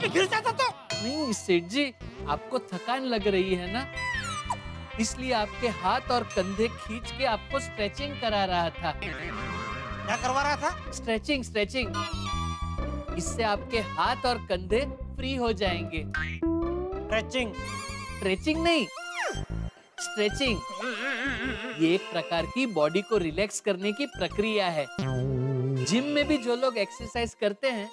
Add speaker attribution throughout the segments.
Speaker 1: में गिर जाता तो?
Speaker 2: नहीं सेठ जी, आपको थकान लग रही है ना, इसलिए आपके हाथ और कंधे खींच के आपको स्ट्रेचिंग करा रहा था।
Speaker 1: क्या करवा रहा था?
Speaker 2: Stretching stretching. इससे आपके हाथ और कंधे फ्री हो जाएंगे।
Speaker 1: स्ट्रेचिंग?
Speaker 2: स्ट्रेचिंग नहीं, स्ट्रेचिंग। ये एक प्रकार की बॉडी को रिलैक्स करने की प्रक्रिया है। जिम में भी जो लोग एक्सरसाइज करते हैं,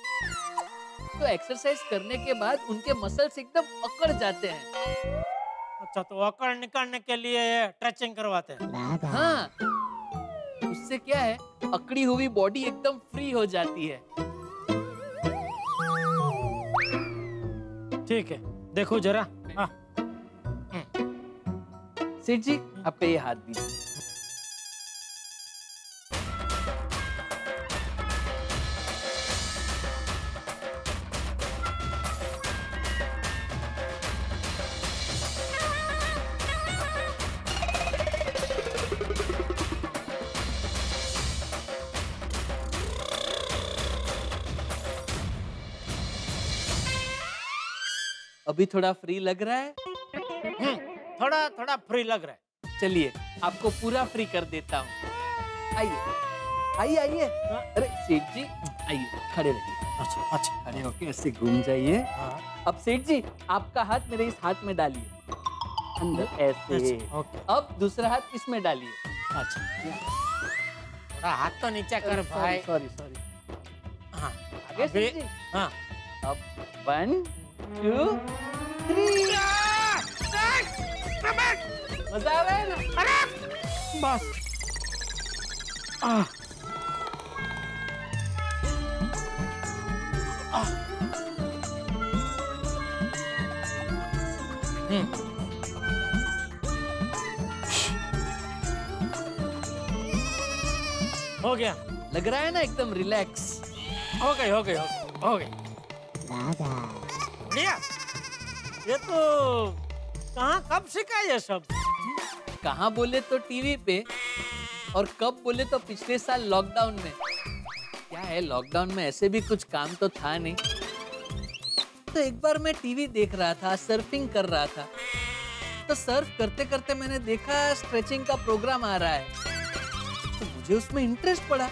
Speaker 2: तो एक्सरसाइज करने के बाद उनके मसल्स एकदम अकड़ जाते हैं।
Speaker 1: अच्छा, तो अकड़ निकालने के लिए स्ट्रेचिंग करवाते हैं?
Speaker 2: हाँ, उससे क्या है, अकड़ी हुई बॉडी एकदम फ्री हो जाती है।
Speaker 1: ठीक है, देखो जरा। हाँ।
Speaker 2: सेठ जी, आप पे ये हाथ दीजिए। अभी थोड़ा फ्री लग रहा है?
Speaker 1: थोड़ा थोड़ा फ्री लग रहा है।
Speaker 2: चलिए, आपको पूरा फ्री कर देता हूँ। आइए आइए आइए। अरे सेठ जी, आइए, खड़े रहिए।
Speaker 1: अच्छा अच्छा,
Speaker 2: खड़े होके ऐसे घूम जाइए।
Speaker 1: हाँ।
Speaker 2: अब सेठ जी, आपका हाथ मेरे इस हाथ में डालिए, अंदर ऐसे।
Speaker 1: अच्छा, ओके।
Speaker 2: अब दूसरा हाथ इसमें डालिए।
Speaker 1: अच्छा, थोड़ा हाथ तो नीचे कर भाई।
Speaker 2: Sorry sorry.
Speaker 1: हाँ,
Speaker 2: आगे सेठ जी।
Speaker 1: हाँ।
Speaker 2: अब 1 2 3। मजा आ रहा है ना?
Speaker 1: अरे बस। हो गया।
Speaker 2: लग रहा है ना एकदम रिलैक्स?
Speaker 1: हो गई हो गई हो गई। बढ़िया। ये तो कहाँ कब सीखा ये सब?
Speaker 2: कहाँ बोले तो टीवी पे, और कब बोले तो पिछले साल लॉकडाउन में। क्या है, लॉकडाउन में ऐसे भी कुछ काम तो था नहीं, तो एक बार मैं टीवी देख रहा था, सर्फिंग कर रहा था, तो सर्फ करते करते मैंने देखा स्ट्रेचिंग का प्रोग्राम आ रहा है, तो मुझे उसमें इंटरेस्ट पड़ा।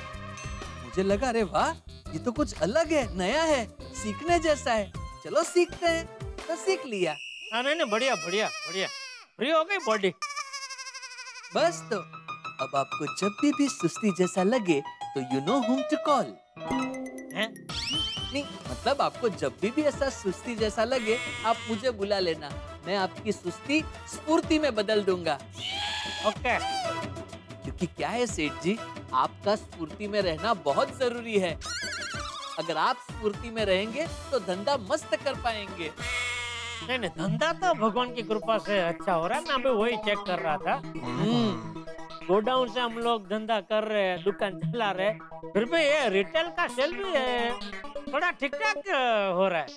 Speaker 2: मुझे लगा अरे वाह, ये तो कुछ अलग है, नया है, सीखने जैसा है, चलो सीखते हैं। तो सीख लिया।
Speaker 1: नहीं नहीं, बढ़िया बढ़िया बढ़िया। फ्री हो गई बॉडी।
Speaker 2: बस तो अब आपको जब भी सुस्ती जैसा लगे तो you know whom to call। नहीं, मतलब आपको जब भी ऐसा सुस्ती जैसा लगे, आप मुझे बुला लेना, मैं आपकी सुस्ती स्फूर्ति में बदल दूंगा।
Speaker 1: ओके।
Speaker 2: क्योंकि क्या है सेठ जी, आपका स्फूर्ति में रहना बहुत जरूरी है। अगर आप स्फूर्ति में रहेंगे तो धंधा मस्त कर पाएंगे।
Speaker 1: नहीं नहीं, धंधा तो भगवान की कृपा से अच्छा हो रहा है। मैं अभी वही चेक कर रहा था। गोडाउन से हम लोग धंधा कर रहे हैं, दुकान चला रहे हैं, फिर भी ये रिटेल का सेल भी है, थोड़ा ठीक ठाक हो रहा है।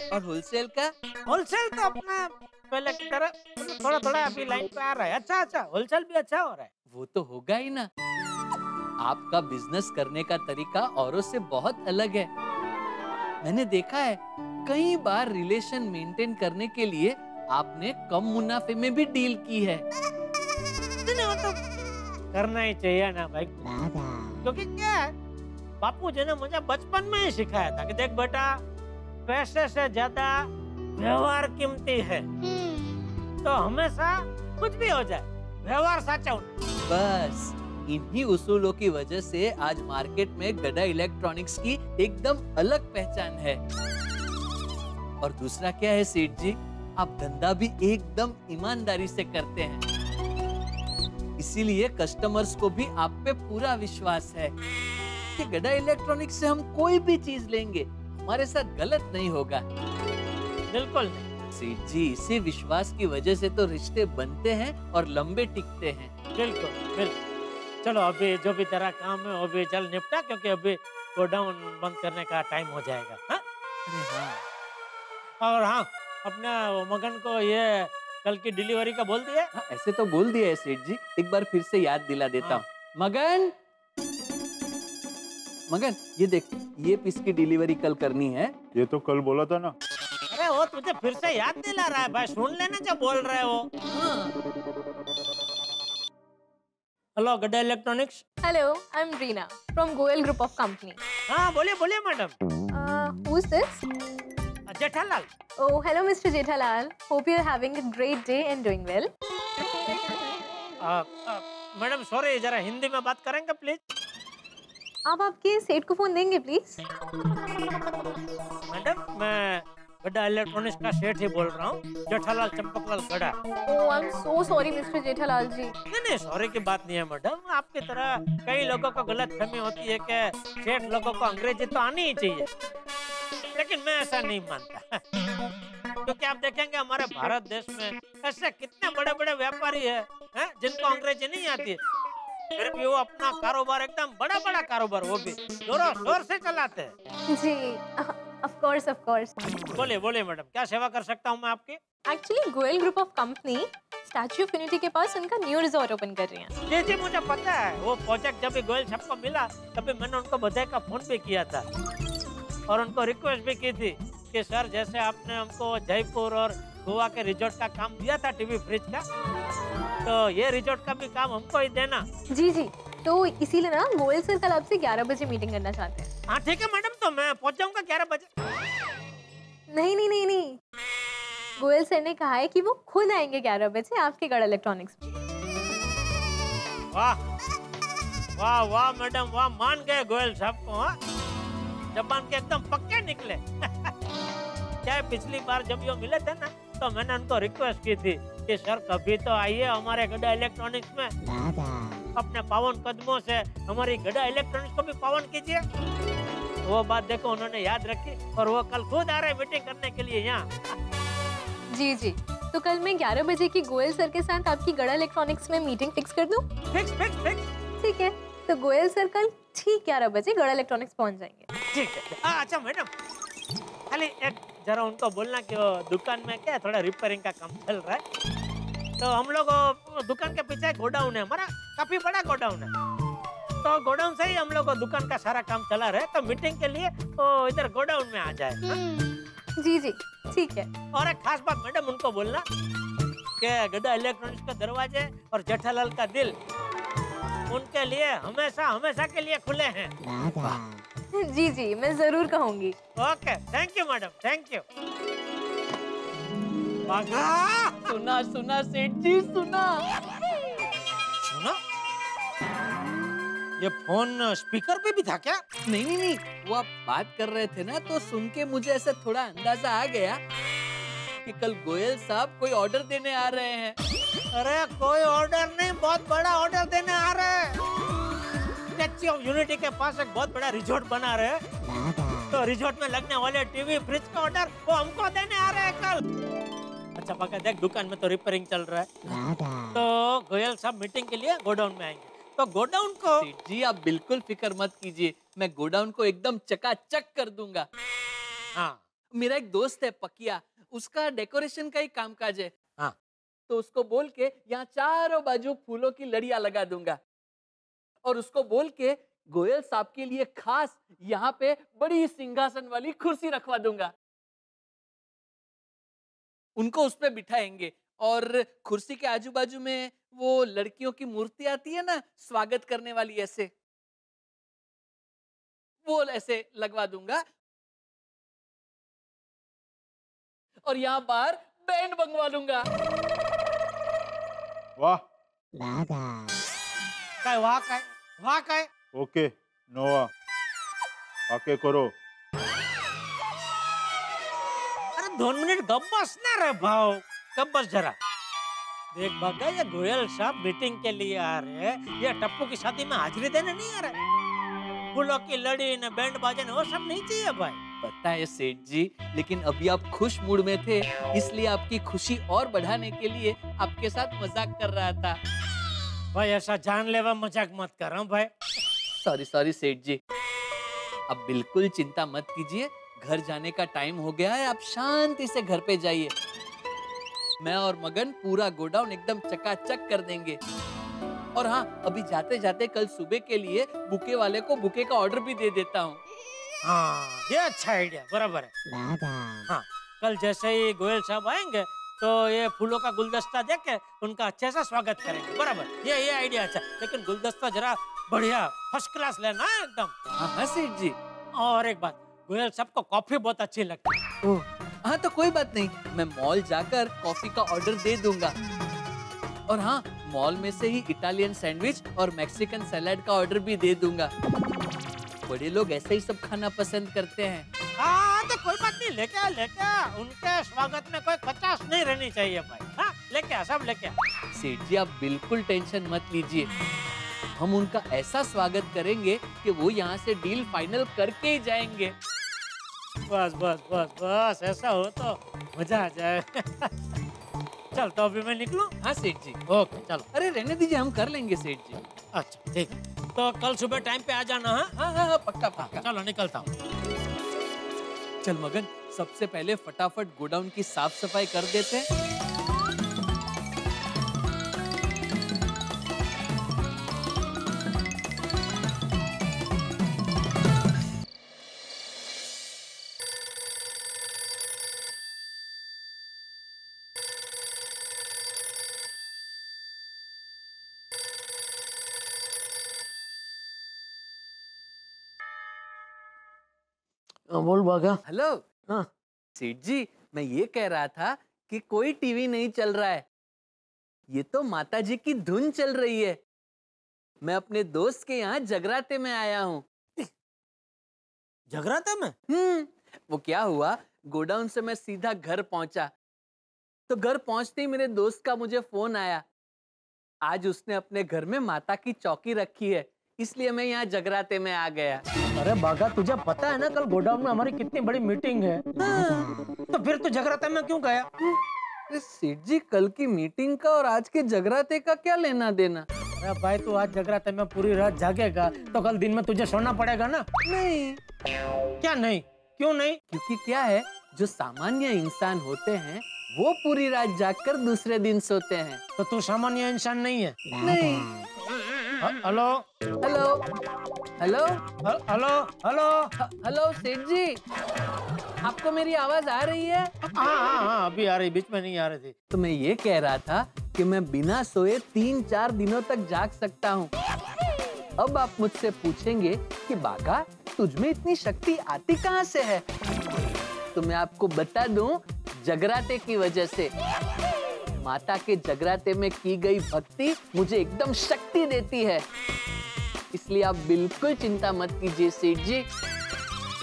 Speaker 2: और होलसेल का?
Speaker 1: होलसेल तो अपना पहले की तरह थोड़ा थोड़ा अभी लाइन पे आ रहा है। अच्छा अच्छा, होलसेल भी अच्छा हो रहा है।
Speaker 2: वो तो होगा ही ना। आपका बिजनेस करने का तरीका औरों से बहुत अलग है। मैंने देखा है, कई बार रिलेशन मेंटेन करने के लिए आपने कम मुनाफे में भी डील की है।
Speaker 1: करना ही चाहिए ना भाई, क्योंकि क्या है, बापू जी ने मुझे बचपन में ही सिखाया था कि देख बेटा, पैसे से ज्यादा व्यवहार कीमती है। तो हमेशा कुछ भी हो जाए, व्यवहार साचा होना।
Speaker 2: बस इन्हीं उसूलों की वजह से आज मार्केट में गड़ा इलेक्ट्रॉनिक्स की एकदम अलग पहचान है। और दूसरा क्या है सेठ जी, आप धंधा भी एकदम ईमानदारी से करते हैं, इसीलिए कस्टमर्स को भी आप पे पूरा विश्वास है कि गड़ा इलेक्ट्रॉनिक्स से हम कोई भी चीज लेंगे, हमारे साथ गलत नहीं होगा।
Speaker 1: बिल्कुल नहीं
Speaker 2: सेठ जी, इसी विश्वास की वजह से तो रिश्ते बनते हैं और लंबे टिकते हैं।
Speaker 1: बिल्कुल बिल्कुल। चलो अभी जो भी तेरा काम है वो भी चल निपटा, क्योंकि अभी गोडाउन बंद करने का टाइम हो जाएगा। हाँ?
Speaker 2: अरे हाँ।
Speaker 1: और हाँ, अपना मगन को ये कल की डिलीवरी का बोल दिया?
Speaker 2: हाँ, ऐसे तो बोल दिया है सेठ जी, एक बार फिर से याद दिला देता हूँ। मगन, मगन ये देख, ये पीस की डिलीवरी कल करनी है।
Speaker 3: ये तो कल बोला था ना।
Speaker 1: अरे वो तुझे फिर से याद दिला रहा है भाई, सुन लेना जो बोल रहे हो। हेलो गड्डा electronics.
Speaker 4: Hello, I'm Reena from Goel Group of Company.
Speaker 1: हाँ बोलिए बोलिए madam.
Speaker 4: Who's this?
Speaker 1: Jethalal.
Speaker 4: Oh, hello, Mr. Jethalal. Hope you're having a great day and doing well.
Speaker 1: Madam sorry, जरा हिंदी में बात करेंगे प्लीज।
Speaker 4: आप आपके सेठ को फोन देंगे प्लीज?
Speaker 1: मैडम मैं गड्डा इलेक्ट्रॉनिक्स का सेठ ही बोल रहा हूँ, जेठालाल चंपकलाल गड्डा।
Speaker 4: Oh, I'm so sorry, Mr. Jethalal जी.
Speaker 1: नहीं सॉरी की बात नहीं है मैडम, आपकी तरह कई लोगों को गलत फहमी होती है कि सेठ लोगों को अंग्रेजी तो आनी ही चाहिए, लेकिन मैं ऐसा नहीं मानता। क्योंकि आप देखेंगे हमारे भारत देश में ऐसे कितने बड़े बड़े व्यापारी हैं जिनको अंग्रेजी नहीं आती, फिर भी वो अपना कारोबार एकदम बड़ा बड़ा कारोबार वो भी जोरों शोर से चलाते हैं।
Speaker 4: जी, of course, of course.
Speaker 1: बोलिए बोलिए मैडम, क्या सेवा कर सकता हूँ मैं आपकी?
Speaker 4: Actually, Goel Group of Company statue of unity के पास उनका न्यू रिजॉर्ट ओपन कर रही हैं।
Speaker 1: जी जी मुझे पता है, वो प्रोजेक्ट जब भी गोयल साहब को मिला तभी मैंने उनको बधाई का फोन भी किया था और उनको रिक्वेस्ट भी की थी कि सर जैसे आपने हमको जयपुर और गोवा के रिजॉर्ट का काम दिया था टीवी फ्रिज का, तो ये रिजॉर्ट का भी काम हमको ही देना।
Speaker 4: जी जी, तो इसीलिए ना गोयल सर कल आपसे 11 बजे मीटिंग करना चाहते हैं।
Speaker 1: हाँ ठीक है मैडम, तो मैं पहुंच जाऊंगा 11 बजे।
Speaker 4: नहीं, गोयल सर ने कहा है कि वो खुद आएंगे 11 बजे आपके गढ़ इलेक्ट्रॉनिक्स में।
Speaker 1: वाह वाह वाह मैडम वाह, मान गए गोयल साहब को। हाँ जबान के एकदम पक्के निकले। क्या है, पिछली बार जब ये मिले थे ना तो मैंने उनको रिक्वेस्ट की थी कि सर कभी तो आइए हमारे गड्डा इलेक्ट्रॉनिक्स में, अपने पावन कदमों से हमारी गड्डा इलेक्ट्रॉनिक्स को भी पावन कीजिए। वो बात देखो उन्होंने याद रखी और वो कल खुद आ रहे मीटिंग करने के लिए यहाँ।
Speaker 4: जी जी, तो कल मैं 11 बजे की गोयल सर के साथ आपकी गढ़ा इलेक्ट्रॉनिक्स में मीटिंग फिक्स कर दूं?
Speaker 1: Fix fix fix.
Speaker 4: ठीक है, तो गोयल सर कल ठीक 11 बजे गढ़ा इलेक्ट्रॉनिक्स पहुंच जाएंगे।
Speaker 1: ठीक है। अच्छा मैडम, खाली एक जरा उनको बोलना कि वो दुकान में क्या है, थोड़ा रिपेयरिंग का काम चल रहा है, तो हम लोग दुकान के पीछे गोडाउन है हमारा, काफी बड़ा गोडाउन है, तो गोडाउन से ही हम लोग दुकान का सारा काम चला रहे, तो मीटिंग के लिए वो इधर गोडाउन में आ जाए।
Speaker 4: जी जी ठीक है।
Speaker 1: और एक खास बात मैडम उनको बोलना कि गड्डा इलेक्ट्रॉनिक्स का दरवाजे और जेठालाल का दिल उनके लिए हमेशा हमेशा के लिए खुले हैं।
Speaker 4: जी जी, मैं जरूर कहूंगी।
Speaker 1: Okay, thank you madam, thank you.
Speaker 2: सुना सुना सेठ जी, सुना
Speaker 1: सुना? ये फोन स्पीकर पे भी था क्या?
Speaker 2: नहीं, वो आप बात कर रहे थे ना, तो सुन के मुझे ऐसे थोड़ा अंदाजा आ गया कि कल गोयल साहब कोई ऑर्डर देने आ रहे हैं।
Speaker 1: अरे कोई ऑर्डर नहीं, बहुत बड़ा ऑर्डर देने आ रहे हैं। स्टैच्यू ऑफ यूनिटी के पास एक बहुत बड़ा रिजॉर्ट बना रहे हैं, तो रिजॉर्ट में लगने वाले टीवी फ्रिज का ऑर्डर वो हमको देने आ रहे हैं कल। अच्छा पक्का देख, दुकान में तो रिपेयरिंग चल रहा है, तो गोयल साहब मीटिंग के लिए गोडाउन में आएंगे, तो गोडाउन को।
Speaker 2: सेठ जी आप बिल्कुल फिक्र मत कीजिए, मैं गोडाउन को एकदम चकाचक कर दूंगा।
Speaker 1: हाँ
Speaker 2: मेरा एक दोस्त है पकिया, उसका डेकोरेशन का ही कामकाज है।
Speaker 1: हाँ
Speaker 2: तो उसको बोल के यहाँ चारों बाजू फूलों की लड़ियां लगा दूंगा और उसको बोल के गोयल साहब के लिए खास यहाँ पे बड़ी सिंहासन वाली कुर्सी रखवा दूंगा, उनको उस पे बिठाएंगे और कुर्सी के आजू बाजू में वो लड़कियों की मूर्ति आती है ना स्वागत करने वाली, ऐसे वो ऐसे लगवा दूंगा और यहाँ बाहर बैंड मंगवा लूंगा।
Speaker 3: वाह
Speaker 1: काय वाह काय।
Speaker 3: ओके नोवा आके करो।
Speaker 1: अरे 2 मिनट गप बस ना रे भाव, गप बस जरा। देख भागा, ये गोयल साहब मीटिंग के लिए आ रहे हैं, ये टप्पू की शादी में हाजिरी देने नहीं आ रहे। फूलों की लड़ी ने बैंड बाजे ने वो सब नहीं चाहिए भाई।
Speaker 2: पता है सेठ जी, लेकिन अभी आप खुश मूड में थे, इसलिए आपकी खुशी और बढ़ाने के लिए आपके साथ मजाक कर रहा था।
Speaker 1: भाई ऐसा जानलेवा मजाक मत कर रहा भाई।
Speaker 2: सॉरी सेठ जी, अब बिल्कुल चिंता मत कीजिए, घर जाने का टाइम हो गया है, आप शांति से घर पे जाइए। मैं और मगन पूरा गोडाउन एकदम चकाचक कर देंगे। और हाँ, अभी जाते जाते कल सुबह के लिए बुके वाले को बुके का ऑर्डर भी दे देता हूँ।
Speaker 1: हाँ, ये अच्छा आइडिया, बराबर है। हाँ, कल जैसे ही गोयल साहब आएंगे तो ये फूलों का गुलदस्ता देके उनका अच्छे से स्वागत करेंगे, बराबर। ये आइडिया अच्छा, लेकिन गुलदस्ता जरा बढ़िया फर्स्ट क्लास लेना है एकदम।
Speaker 2: हाँ सेठ जी।
Speaker 1: और एक बात, गोयल साहब को कॉफी बहुत अच्छी लगती है।
Speaker 2: हाँ तो कोई बात नहीं, मैं मॉल जाकर कॉफी का ऑर्डर दे दूंगा। और हाँ, मॉल में से ही इटालियन सैंडविच और मैक्सिकन सैलेड का ऑर्डर भी दे दूंगा। बड़े लोग ऐसे ही सब खाना पसंद करते हैं।
Speaker 1: हाँ तो कोई बात नहीं, लेके आ। उनके स्वागत में कोई कचाश नहीं रहनी चाहिए भाई। हाँ, लेके आ, सब लेके आ।
Speaker 2: सेठ जी, आप बिल्कुल टेंशन मत लीजिए, हम उनका ऐसा स्वागत करेंगे कि वो यहाँ से डील फाइनल करके ही जाएंगे।
Speaker 1: बस ऐसा हो तो मजा आ जाए। चल तो अभी मैं निकलूं?
Speaker 2: हाँ सेठ जी।
Speaker 1: ओके चलो।
Speaker 2: अरे रहने दीजिए, हम कर लेंगे सेठ जी।
Speaker 1: अच्छा ठीक है, तो कल सुबह टाइम पे आ जाना। हाँ
Speaker 2: हाँ हाँ, पक्का पक्का।
Speaker 1: चलो निकलता हूँ।
Speaker 2: चल मगन, सबसे पहले फटाफट गोडाउन की साफ सफाई कर देते हैं।
Speaker 1: बोल बागा।
Speaker 2: हेलो।
Speaker 1: हाँ।
Speaker 2: सेठ जी, मैं ये कह रहा था कि कोई टीवी नहीं चल रहा है, ये तो माता जी की धुन चल रही है। मैं अपने दोस्त के यहाँ जगराते में आया हूँ।
Speaker 1: जगराते में?
Speaker 2: वो क्या हुआ, गोडाउन से मैं सीधा घर पहुंचा, तो घर पहुंचते ही मेरे दोस्त का मुझे फोन आया। आज उसने अपने घर में माता की चौकी रखी है, इसलिए मैं यहाँ जगराते में आ गया।
Speaker 1: अरे बागा, तुझे पता है ना कल गोडाउन में हमारी कितनी बड़ी मीटिंग है। तो फिर तू जगराते में क्यों गया?
Speaker 2: सेठ जी, कल की मीटिंग का और आज के जगराते का क्या लेना देना?
Speaker 1: अरे भाई, तू आज जगराते में पूरी रात जागेगा तो कल दिन में तुझे सोना पड़ेगा ना।
Speaker 2: नहीं।
Speaker 1: क्या नहीं? क्यों नहीं?
Speaker 2: क्योंकि क्या है, जो सामान्य इंसान होते हैं वो पूरी रात जागकर दूसरे दिन सोते हैं।
Speaker 1: तो तू सामान्य इंसान नहीं है?
Speaker 2: नहीं।
Speaker 1: Hello
Speaker 2: hello hello
Speaker 1: hello hello
Speaker 2: hello सेठ जी, आपको मेरी आवाज आ रही है?
Speaker 1: हाँ, अभी आ रही, बीच में नहीं आ रही थी।
Speaker 2: तो मैं ये कह रहा था कि मैं बिना सोए 3-4 दिनों तक जाग सकता हूँ। अब आप मुझसे पूछेंगे कि बागा, तुझमें इतनी शक्ति आती कहाँ से है? तो मैं आपको बता दूं, जगराते की वजह से। माता के जगराते में की गई भक्ति मुझे एकदम शक्ति देती है, इसलिए आप बिल्कुल चिंता मत कीजिए सेठ जी।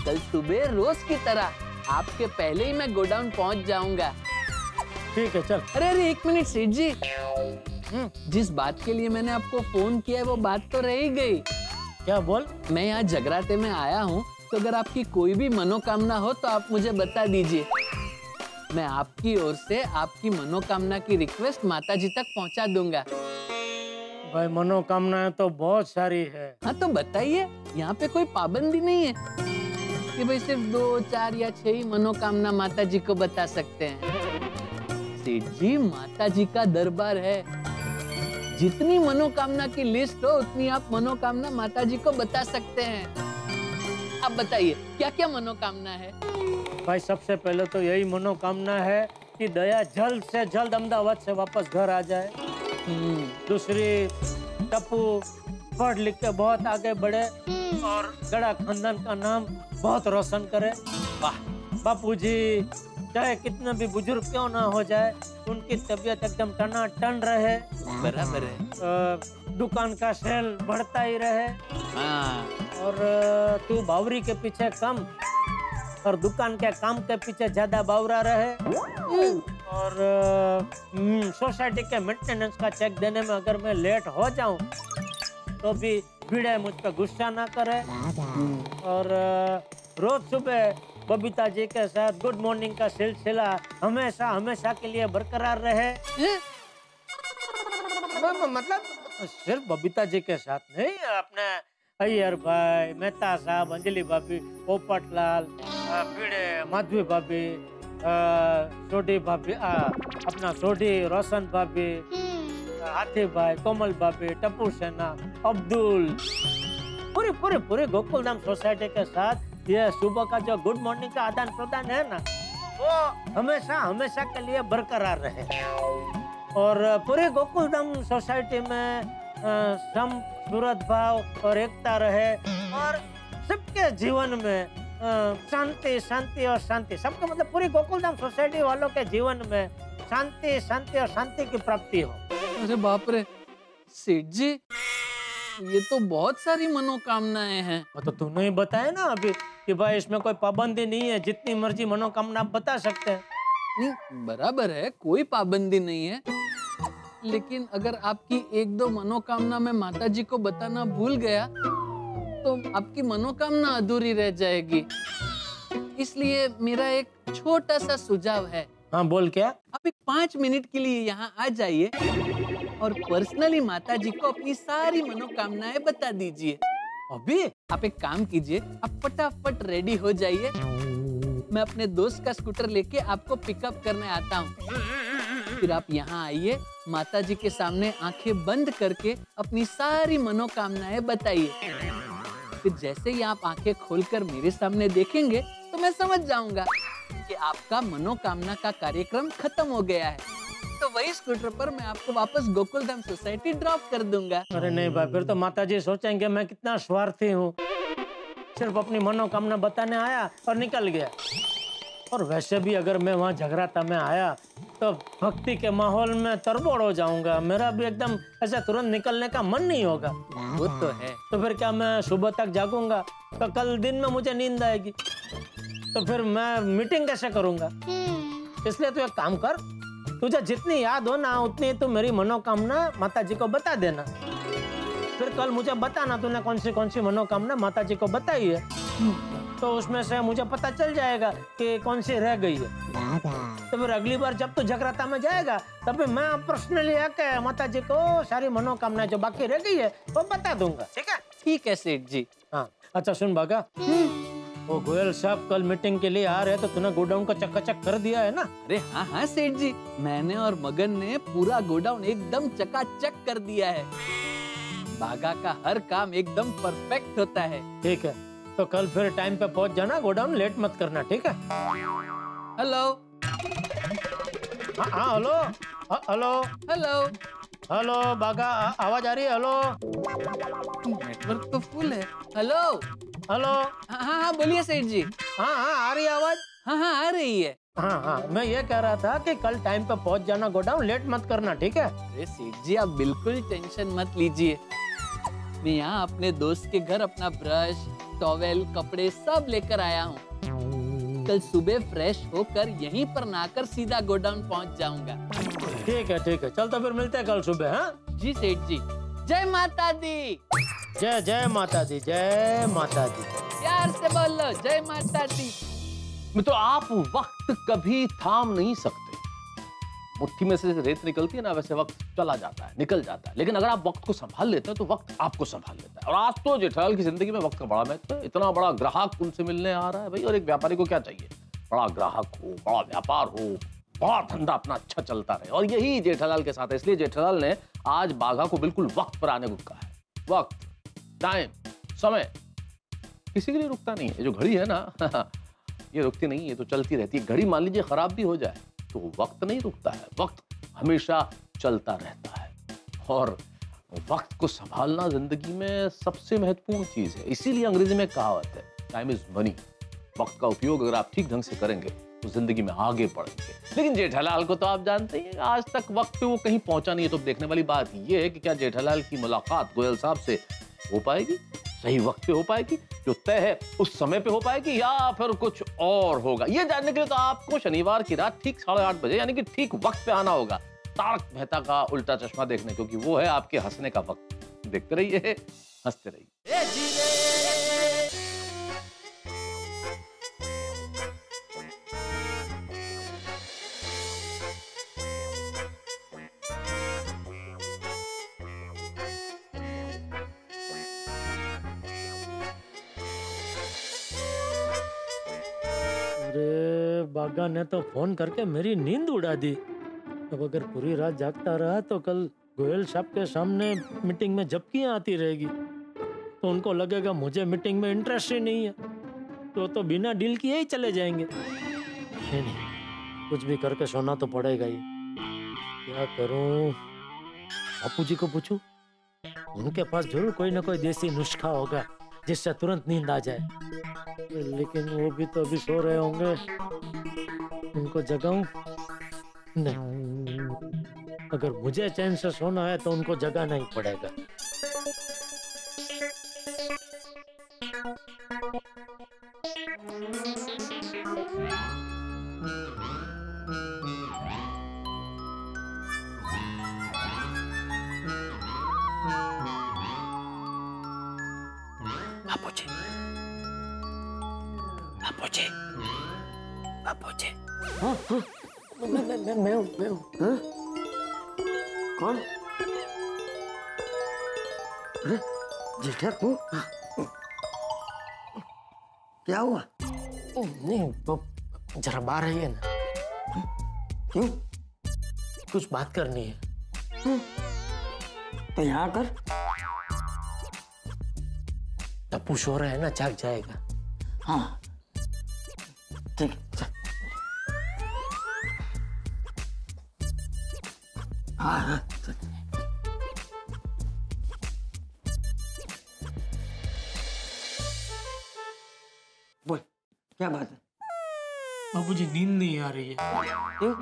Speaker 2: कल सुबह रोज की तरह आपके पहले ही मैं गोडाउन पहुंच जाऊंगा।
Speaker 1: ठीक है, चल।
Speaker 2: अरे एक मिनट सेठ जी, जिस बात के लिए मैंने आपको फोन किया है वो बात तो रह ही गई।
Speaker 1: क्या बोल?
Speaker 2: मैं यहाँ जगराते में आया हूँ, तो अगर आपकी कोई भी मनोकामना हो तो आप मुझे बता दीजिए। मैं आपकी ओर से आपकी मनोकामना की रिक्वेस्ट माता जी तक पहुँचा दूंगा।
Speaker 1: भाई, मनोकामनाएं तो बहुत सारी है।
Speaker 2: हाँ तो बताइए, यहाँ पे कोई पाबंदी नहीं है कि भाई सिर्फ 2, 4 या 6 ही मनोकामना माता जी को बता सकते हैं। सेठ जी, माता जी का दरबार है, जितनी मनोकामना की लिस्ट हो उतनी आप मनोकामना माता जी को बता सकते हैं। आप बताइए, क्या क्या मनोकामना है?
Speaker 1: भाई, सबसे पहले तो यही मनोकामना है कि दया जल्द से जल्द अहमदाबाद से वापस घर आ जाए। दूसरी, टप्पू पढ़ लिख के बहुत आगे बढ़े और गड़ा खानदान का नाम बहुत रोशन करे। वाह। बापूजी चाहे कितने भी बुजुर्ग क्यों ना हो जाए, उनकी तबीयत एकदम टनाटन रहे।
Speaker 2: बराबर है।
Speaker 1: दुकान का सेल बढ़ता ही रहे।
Speaker 2: हाँ।
Speaker 1: और तू बावरी के पीछे कम और दुकान के काम के पीछे ज्यादा बावरा रहे। और सोसाइटी के मेंटेनेंस का चेक देने में अगर मैं लेट हो जाऊं तो भी भिड़े मुझ पर गुस्सा ना करे। और रोज सुबह बबीता जी के साथ गुड मॉर्निंग का सिलसिला हमेशा हमेशा के लिए बरकरार रहे। मतलब सिर्फ बबीता जी के साथ नहीं, अपने अय्यर भाई, मेहता साहब, अंजलि भाभी, पोपटलाल, भिड़े, माधवी भाभी, सोडी भाभी, अपना सोडी, रोशन भाभी, हाथी भाई, कोमल भाभी, टप्पू सेना, अब्दुल, पूरी गोकुलधाम सोसाइटी के साथ ये सुबह का जो गुड मॉर्निंग का आदान प्रदान है ना, वो हमेशा के लिए बरकरार रहे और पूरे गोकुलधाम सोसाइटी में सम सूरत भाव और एकता रहे और सबके जीवन में शांति और शांति, सबका मतलब पूरी गोकुलधाम सोसाइटी वालों के जीवन में शांति और शांति की प्राप्ति हो।
Speaker 2: अरे बाप रे सेठ जी, ये तो बहुत सारी मनोकामनाएं हैं।
Speaker 1: तो तूने ही बताया ना अभी कि भाई इसमें कोई पाबंदी नहीं है, जितनी मर्जी मनोकामना आप बता सकते हैं।
Speaker 2: नहीं बराबर है, कोई पाबंदी नहीं है, लेकिन अगर आपकी एक दो मनोकामना मैं माताजी को बताना भूल गया तो आपकी मनोकामना अधूरी रह जाएगी। इसलिए मेरा एक छोटा सा सुझाव है।
Speaker 1: हाँ बोल क्या?
Speaker 2: आप एक 5 मिनट के लिए यहाँ आ जाइए और पर्सनली माताजी को अपनी सारी मनोकामनाएं बता दीजिए। अभी आप एक काम कीजिए, आप फटाफट रेडी हो जाइए, मैं अपने दोस्त का स्कूटर लेके आपको पिकअप करने आता हूँ। फिर आप यहाँ आइए, माताजी के सामने आंखें बंद करके अपनी सारी मनोकामनाएं बताइए। फिर जैसे ही आप आंखें खोलकर मेरे सामने देखेंगे तो मैं समझ जाऊंगा कि आपका मनोकामना का कार्यक्रम खत्म हो गया है। तो वही स्कूटर पर मैं आपको वापस गोकुलधाम सोसाइटी ड्रॉप कर दूंगा।
Speaker 1: अरे नहीं भाई, फिर तो माताजी सोचेंगे मैं कितना स्वार्थी हूँ, सिर्फ अपनी मनोकामना बताने आया और निकल गया। और वैसे भी अगर मैं वहाँ जगराता में आया तो भक्ति के माहौल में तरबोड़ हो जाऊंगा, मेरा भी एकदम ऐसे तुरंत निकलने का मन नहीं होगा।
Speaker 2: वो तो है।
Speaker 1: तो फिर क्या मैं सुबह तक जागूंगा तो कल दिन में मुझे नींद आएगी, तो फिर मैं मीटिंग कैसे करूंगा? इसलिए तू एक काम कर, तुझे जितनी याद हो ना उतनी तू मेरी मनोकामना माताजी को बता देना। फिर कल मुझे बताना तूने कौन सी मनोकामना माताजी को बताई है, तो उसमें से मुझे पता चल जाएगा कि कौन सी रह गई है। तो फिर अगली बार जब तू जगराता में जाएगा तब मैं पर्सनली आके माताजी को सारी मनोकामनाएं जो बाकी रह गई है वो बता दूंगा। ठीक है?
Speaker 2: ठीक है सेठ जी।
Speaker 1: हाँ अच्छा सुन बागा, वो गोयल साहब कल मीटिंग के लिए आ रहे हैं, तो तूने गोडाउन को चकाचक कर दिया है ना?
Speaker 2: अरे हाँ हाँ सेठ जी, मैंने और मगन ने पूरा गोडाउन एकदम चकाचक कर दिया है। बागा का हर काम एकदम परफेक्ट होता है।
Speaker 1: ठीक है, तो कल फिर टाइम पे पहुंच जाना गोडाउन, लेट मत करना। ठीक है?
Speaker 2: हेलो
Speaker 1: हाँ हेलो हेलो
Speaker 2: हेलो
Speaker 1: हेलो बागा, आवाज आ रही है? हेलो
Speaker 2: नेटवर्क तो फुल है। हेलो
Speaker 1: हेलो
Speaker 2: हाँ बोलिए सेठ जी।
Speaker 1: हाँ आ रही है आवाज?
Speaker 2: हाँ आ रही है।
Speaker 1: हाँ मैं ये कह रहा था कि कल टाइम पे पहुंच जाना गोडाउन, लेट मत करना। ठीक है?
Speaker 2: अरे सेठ जी आप बिल्कुल टेंशन मत लीजिए, मैं यहाँ अपने दोस्त के घर अपना ब्रश, टॉवेल, कपड़े सब लेकर आया हूँ। कल सुबह फ्रेश होकर यहीं पर नहाकर सीधा गोडाउन पहुँच जाऊंगा।
Speaker 1: ठीक है चल, तो फिर मिलते हैं कल सुबह। हाँ
Speaker 2: जी सेठ जी। जय माता दी।
Speaker 1: जय माता दी, जय माता दी।
Speaker 2: प्यार से बोलो जय माता दी।
Speaker 5: तो आप वक्त कभी थाम नहीं सकते। मुट्ठी में से रेत निकलती है ना, वैसे वक्त चला जाता है, निकल जाता है, लेकिन अगर आप वक्त को संभाल लेते हैं तो वक्त आपको संभाल लेता है। और आज तो जेठालाल की जिंदगी में वक्त का बड़ा महत्व है। इतना बड़ा ग्राहक उनसे मिलने आ रहा है भाई, और एक व्यापारी को क्या चाहिए? बड़ा ग्राहक हो, बड़ा व्यापार हो, बड़ा धंधा अपना अच्छा चलता रहे, और यही जेठालाल के साथ है। इसलिए जेठालाल ने आज बाघा को बिल्कुल वक्त पर आने को कहा है। वक्त, टाइम, समय किसी के लिए रुकता नहीं है। ये जो घड़ी है ना ये रुकती नहीं, ये तो चलती रहती है। घड़ी मान लीजिए खराब भी हो जाए तो वक्त नहीं रुकता है, वक्त हमेशा चलता रहता है। और वक्त को संभालना जिंदगी में सबसे महत्वपूर्ण चीज है। इसीलिए अंग्रेजी में कहावत है, टाइम इज मनी। वक्त का उपयोग अगर आप ठीक ढंग से करेंगे तो जिंदगी में आगे बढ़ेंगे। लेकिन जेठालाल को तो आप जानते हैं, आज तक वक्त पे वो कहीं पहुंचा नहीं है। तो देखने वाली बात ये है कि क्या जेठालाल की मुलाकात गोयल साहब से हो पाएगी, सही वक्त पे हो पाएगी, जो तय है उस समय पे हो पाएगी, या फिर कुछ और होगा। ये जानने के लिए तो आपको शनिवार की रात ठीक 8:30 बजे यानी कि ठीक वक्त पे आना होगा तारक मेहता का उल्टा चश्मा देखने, क्योंकि वो है आपके हंसने का वक्त। देखते रहिए, हंसते रहिए।
Speaker 1: अरे बागा ने तो फोन करके मेरी नींद उड़ा दी। अब अगर पूरी रात जागता रहा तो कल गोयल साहब के सामने मीटिंग में झपकियां आती रहेगी तो उनको लगेगा मुझे मीटिंग में इंटरेस्ट ही नहीं है, तो बिना डील किए ही चले जाएंगे। नहीं, कुछ भी करके सोना तो पड़ेगा ही। क्या करूं? बापू जी को पूछूं? उनके पास जरूर कोई ना कोई देसी नुस्खा होगा जिससे तुरंत नींद आ जाए, लेकिन वो भी तो अभी सो रहे होंगे। उनको जगाऊं? नहीं, अगर मुझे चैन से सोना है तो उनको जगाना ही पड़ेगा। बापूजी, बापूजी, बापूजी। हाँ हाँ, मैं हूँ। हाँ? कौन? अरे जेठा तू? क्या हुआ? नहीं, तो जरा बाहर आइए ना। क्यों? कुछ बात करनी है। तो यहाँ कर। टप्पू सो रहा है ना, जाग जाएगा। हाँ ठीक है। हाँ हाँ बोल, क्या बात है? बाबूजी नींद नहीं आ रही है। क्यों?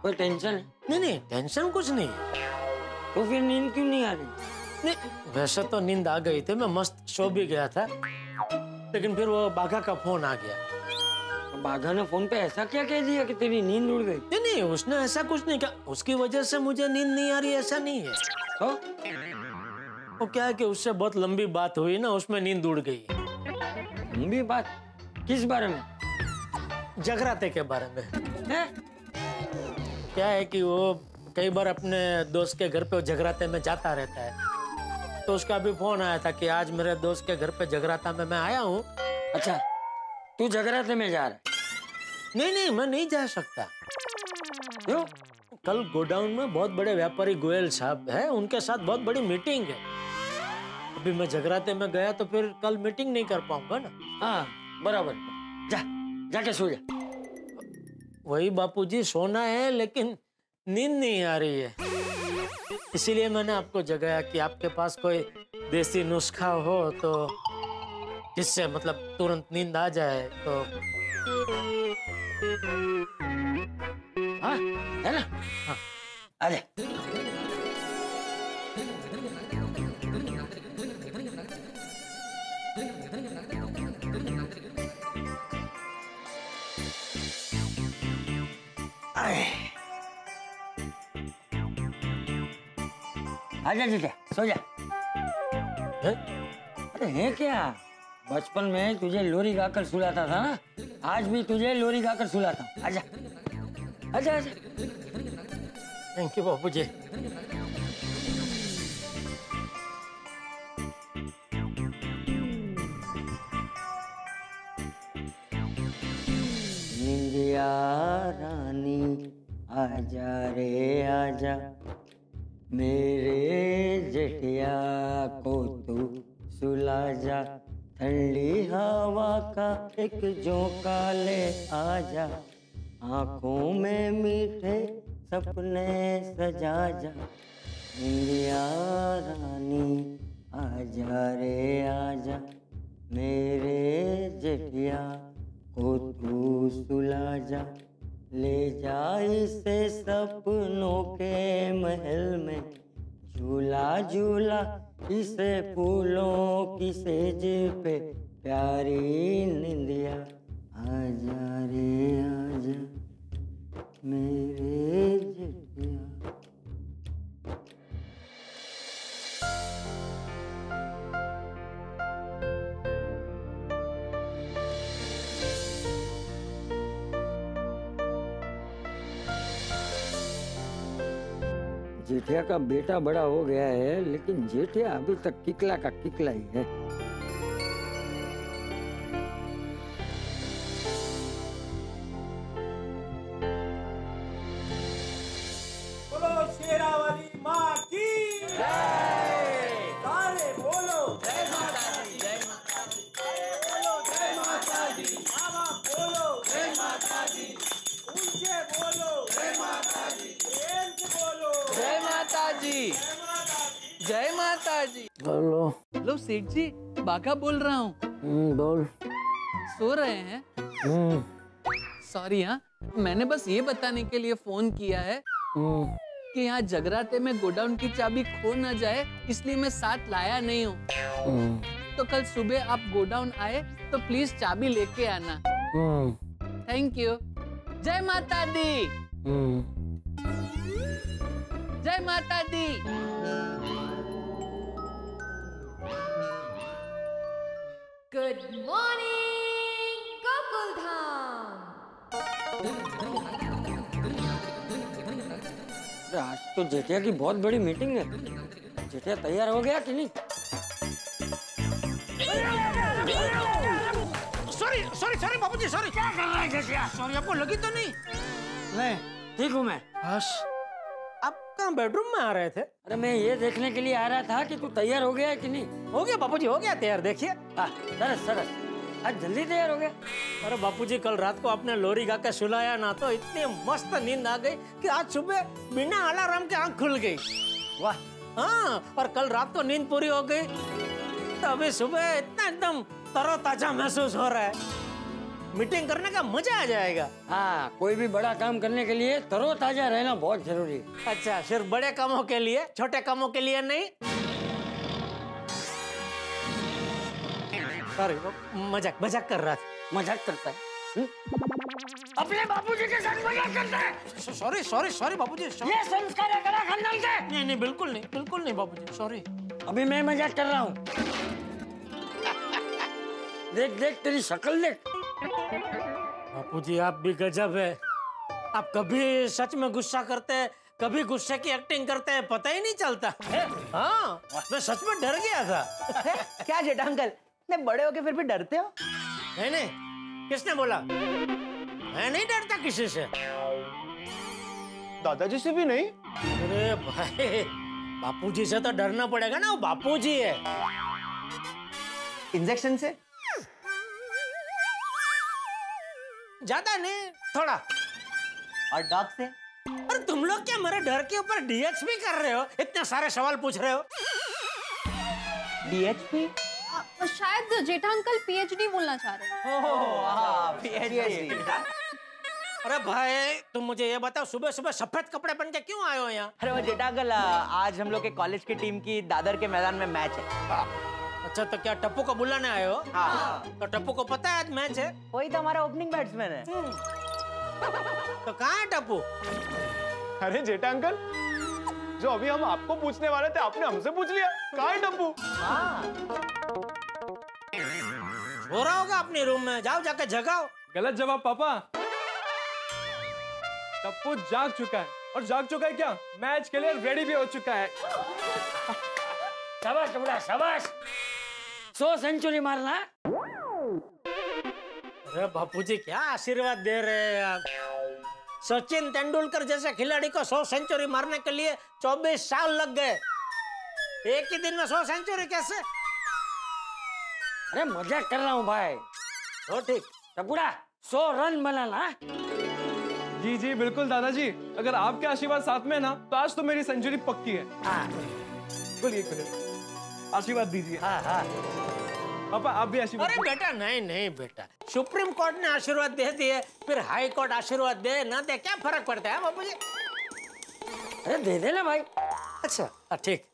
Speaker 1: कोई टेंशन है? नहीं, टेंशन कुछ नहीं है। तो फिर नींद क्यों नहीं आ रही? नहीं, वैसे तो नींद आ गई थी, मैं मस्त सो भी गया था, लेकिन फिर वो बाघा का फोन आ गया। तो बाघा ने फोन पे ऐसा क्या कह दिया कि तेरी नींद उड़ गई? नहीं, उसने ऐसा कुछ नहीं कहा। उसकी वजह से मुझे नींद नहीं आ रही, ऐसा नहीं है। तो वो क्या है कि उससे बहुत लंबी बात हुई ना, उसमें नींद उड़ गई। लंबी बात? किस बारे में? जगराते के बारे में। है? क्या है कि वो कई बार अपने दोस्त के घर पे जगराते में जाता रहता है, तो उसका भी फोन आया था कि आज मेरे दोस्त के घर पे जगराता में मैं आया हूँ। अच्छा, तू जगराते में जा रहा है? नहीं, मैं नहीं जा सकता। क्यों? कल गोडाउन में बहुत बड़े व्यापारी गोयल साहब है, उनके साथ बहुत बड़ी मीटिंग है। अभी मैं जगराते में गया तो फिर कल मीटिंग नहीं कर पाऊंगा ना। हाँ बराबर, जाके सो जा। वही बापूजी, सोना है लेकिन नींद नहीं आ रही है, इसीलिए मैंने आपको जगाया कि आपके पास कोई देसी नुस्खा हो तो जिससे मतलब तुरंत नींद आ जाए तो। हाँ है ना? हाँ आ जा। आजा जीजा, सो जा। अरे है क्या, बचपन में तुझे लोरी गाकर सुलाता था ना, आज भी तुझे लोरी गाकर सुलाता हूँ। आजा आजा आजा। थैंक यू बापूजी। निंदिया रानी आजा रे आजा, मेरे जेठिया को तू सुला जा, ठंडी हवा का एक झोंका ले आजा, आँखों में मीठे सपने सजा जा, इंदिया रानी आजा रे आजा, मेरे जेठिया को तू सुला जा, ले जा इसे सपनों के महल में, झूला झूला इसे फूलों की सेज पे, प्यारी निंदिया आजा रे आजा, मेरे जेठिया। जेठिया का बेटा बड़ा हो गया है, लेकिन जेठिया अभी तक किकला का किकला ही है।
Speaker 6: बोलो शेरावाली माँ की।
Speaker 2: हेलो सेठ जी, बाघा बोल रहा हूँ।
Speaker 6: बोल।
Speaker 2: सो रहे हैं? सॉरी हाँ, मैंने बस ये बताने के लिए फोन किया है कि यहाँ जगराते में गोडाउन की चाबी खो न जाए, इसलिए मैं साथ लाया नहीं हूँ। तो कल सुबह आप गोडाउन आए तो प्लीज चाबी लेके आना। Thank you. जय माता दी। जय माता दी।
Speaker 7: Good morning Gokuldham.
Speaker 6: आज तो जेठिया की बहुत बड़ी मीटिंग है। जेठिया तैयार हो गया कि नहीं?
Speaker 1: सॉरी बाबूजी, सॉरी।
Speaker 6: क्या कर रहा है जेठिया?
Speaker 1: सॉरी, आपको लगी तो नहीं?
Speaker 6: नहीं, ठीक हूँ मैं।
Speaker 1: आप कहाँ बेडरूम में आ रहे थे?
Speaker 6: अरे मैं ये देखने के लिए आ रहा था कि तू तैयार हो गया है कि नहीं।
Speaker 1: हो गया बाबूजी, हो गया तैयार। देखिए
Speaker 6: सरस सरस, आज जल्दी तैयार हो गया।
Speaker 1: अरे बापूजी, कल रात को आपने लोरी गा के सुलाया ना, तो इतनी मस्त नींद आ गई कि आज सुबह बिना अलार्म के आंख खुल गई।
Speaker 6: वाह।
Speaker 1: हाँ, और कल रात को नींद पूरी हो गई तो अभी सुबह इतना एकदम तरोताजा महसूस हो रहा है। मीटिंग करने का मजा आ जाएगा।
Speaker 6: हाँ, कोई भी बड़ा काम करने के लिए तरोताजा रहना बहुत जरूरी है।
Speaker 1: अच्छा, सिर्फ बड़े कामों के लिए, छोटे कामों के लिए नहीं? सॉरी, मजाक कर रहा था।
Speaker 6: मजाक करता है? अपने बापूजी के साथ मजाक करता है?
Speaker 1: सॉरी बाबूजी।
Speaker 6: ये संस्कार है तेरा खानदान से?
Speaker 1: नहीं, बिल्कुल नहीं बाबूजी, सॉरी।
Speaker 6: अभी मैं मजाक कर रहा हूँ। देख तेरी शक्ल देख।
Speaker 1: बापूजी, आप भी गजब है। आप कभी सच में गुस्सा करते हैं, कभी गुस्से की एक्टिंग करते हैं, पता ही नहीं चलता। हाँ, मैं सच में डर गया था।
Speaker 8: क्या जेठा अंकल, इतने बड़े होके फिर भी डरते हो?
Speaker 1: नहीं, किसने बोला? मैं नहीं डरता किसी से।
Speaker 8: दादाजी से भी नहीं?
Speaker 1: अरे भाई, बापूजी से तो डरना पड़ेगा ना, वो बापूजी है।
Speaker 8: इंजेक्शन से?
Speaker 1: ज्यादा नहीं, थोड़ा।
Speaker 8: और डॉग से?
Speaker 1: अरे तुम लोग क्या मेरे डर के ऊपर डीएचपी कर रहे हो? इतने सारे सवाल पूछ रहे हो।
Speaker 8: डीएचपी?
Speaker 4: शायद जेठा अंकल पीएचडी बोलना चाह रहे हैं।
Speaker 8: पीएचडी।
Speaker 1: अरे भाई, तुम मुझे ये बताओ, सुबह सुबह सफेद कपड़े पहन के क्यों आए हो यहाँ?
Speaker 8: अरे वो जेठा अंकल, आज हम लोग के कॉलेज की टीम की दादर के मैदान में मैच है।
Speaker 1: अच्छा, तो क्या टप्पू को बुलाने आए हो?
Speaker 8: हाँ।
Speaker 1: तो टप्पू को पता है आज मैच है?
Speaker 8: वही तो हमारा ओपनिंग बैट्समैन है।
Speaker 1: तो कहाँ है टप्पू?
Speaker 9: अरे जेठा अंकल, जो अभी हम आपको पूछने वाले थे आपने हमसे पूछ लिया। कहाँ है टप्पू?
Speaker 1: हो रहा होगा अपने रूम में, जाओ जाके जगाओ।
Speaker 9: गलत जवाब पापा। टप्पू जाग चुका है, और जाग चुका है क्या, मैच के लिए रेडी भी हो चुका है।
Speaker 6: शाबाश टुकड़ा, शाबाश। 100 सेंचुरी मारना।
Speaker 1: अरे बापूजी, क्या आशीर्वाद दे रहे हैं आप? सचिन तेंदुलकर जैसे खिलाड़ी को 100 सेंचुरी मारने के लिए 24 साल लग गए। एक ही दिन में 100 सेंचुरी कैसे?
Speaker 6: अरे मजाक कर रहा हूँ भाई।
Speaker 1: तो ठीक।
Speaker 6: टुकड़ा 100 रन बनाना।
Speaker 9: जी जी बिल्कुल दादाजी, अगर आपके आशीर्वाद साथ में ना, तो आज तो मेरी सेंचुरी पक्की है। बोलिए, एक मिनट आशीर्वाद दीजिए।
Speaker 6: हाँ।
Speaker 9: पापा आप भी आशीर्वाद।
Speaker 1: अरे बेटा, नहीं बेटा, सुप्रीम कोर्ट ने आशीर्वाद दे दिए, फिर हाई कोर्ट आशीर्वाद दे ना दे, क्या फर्क पड़ता है बापूजी?
Speaker 6: अरे दे देना भाई।
Speaker 1: अच्छा, ठीक।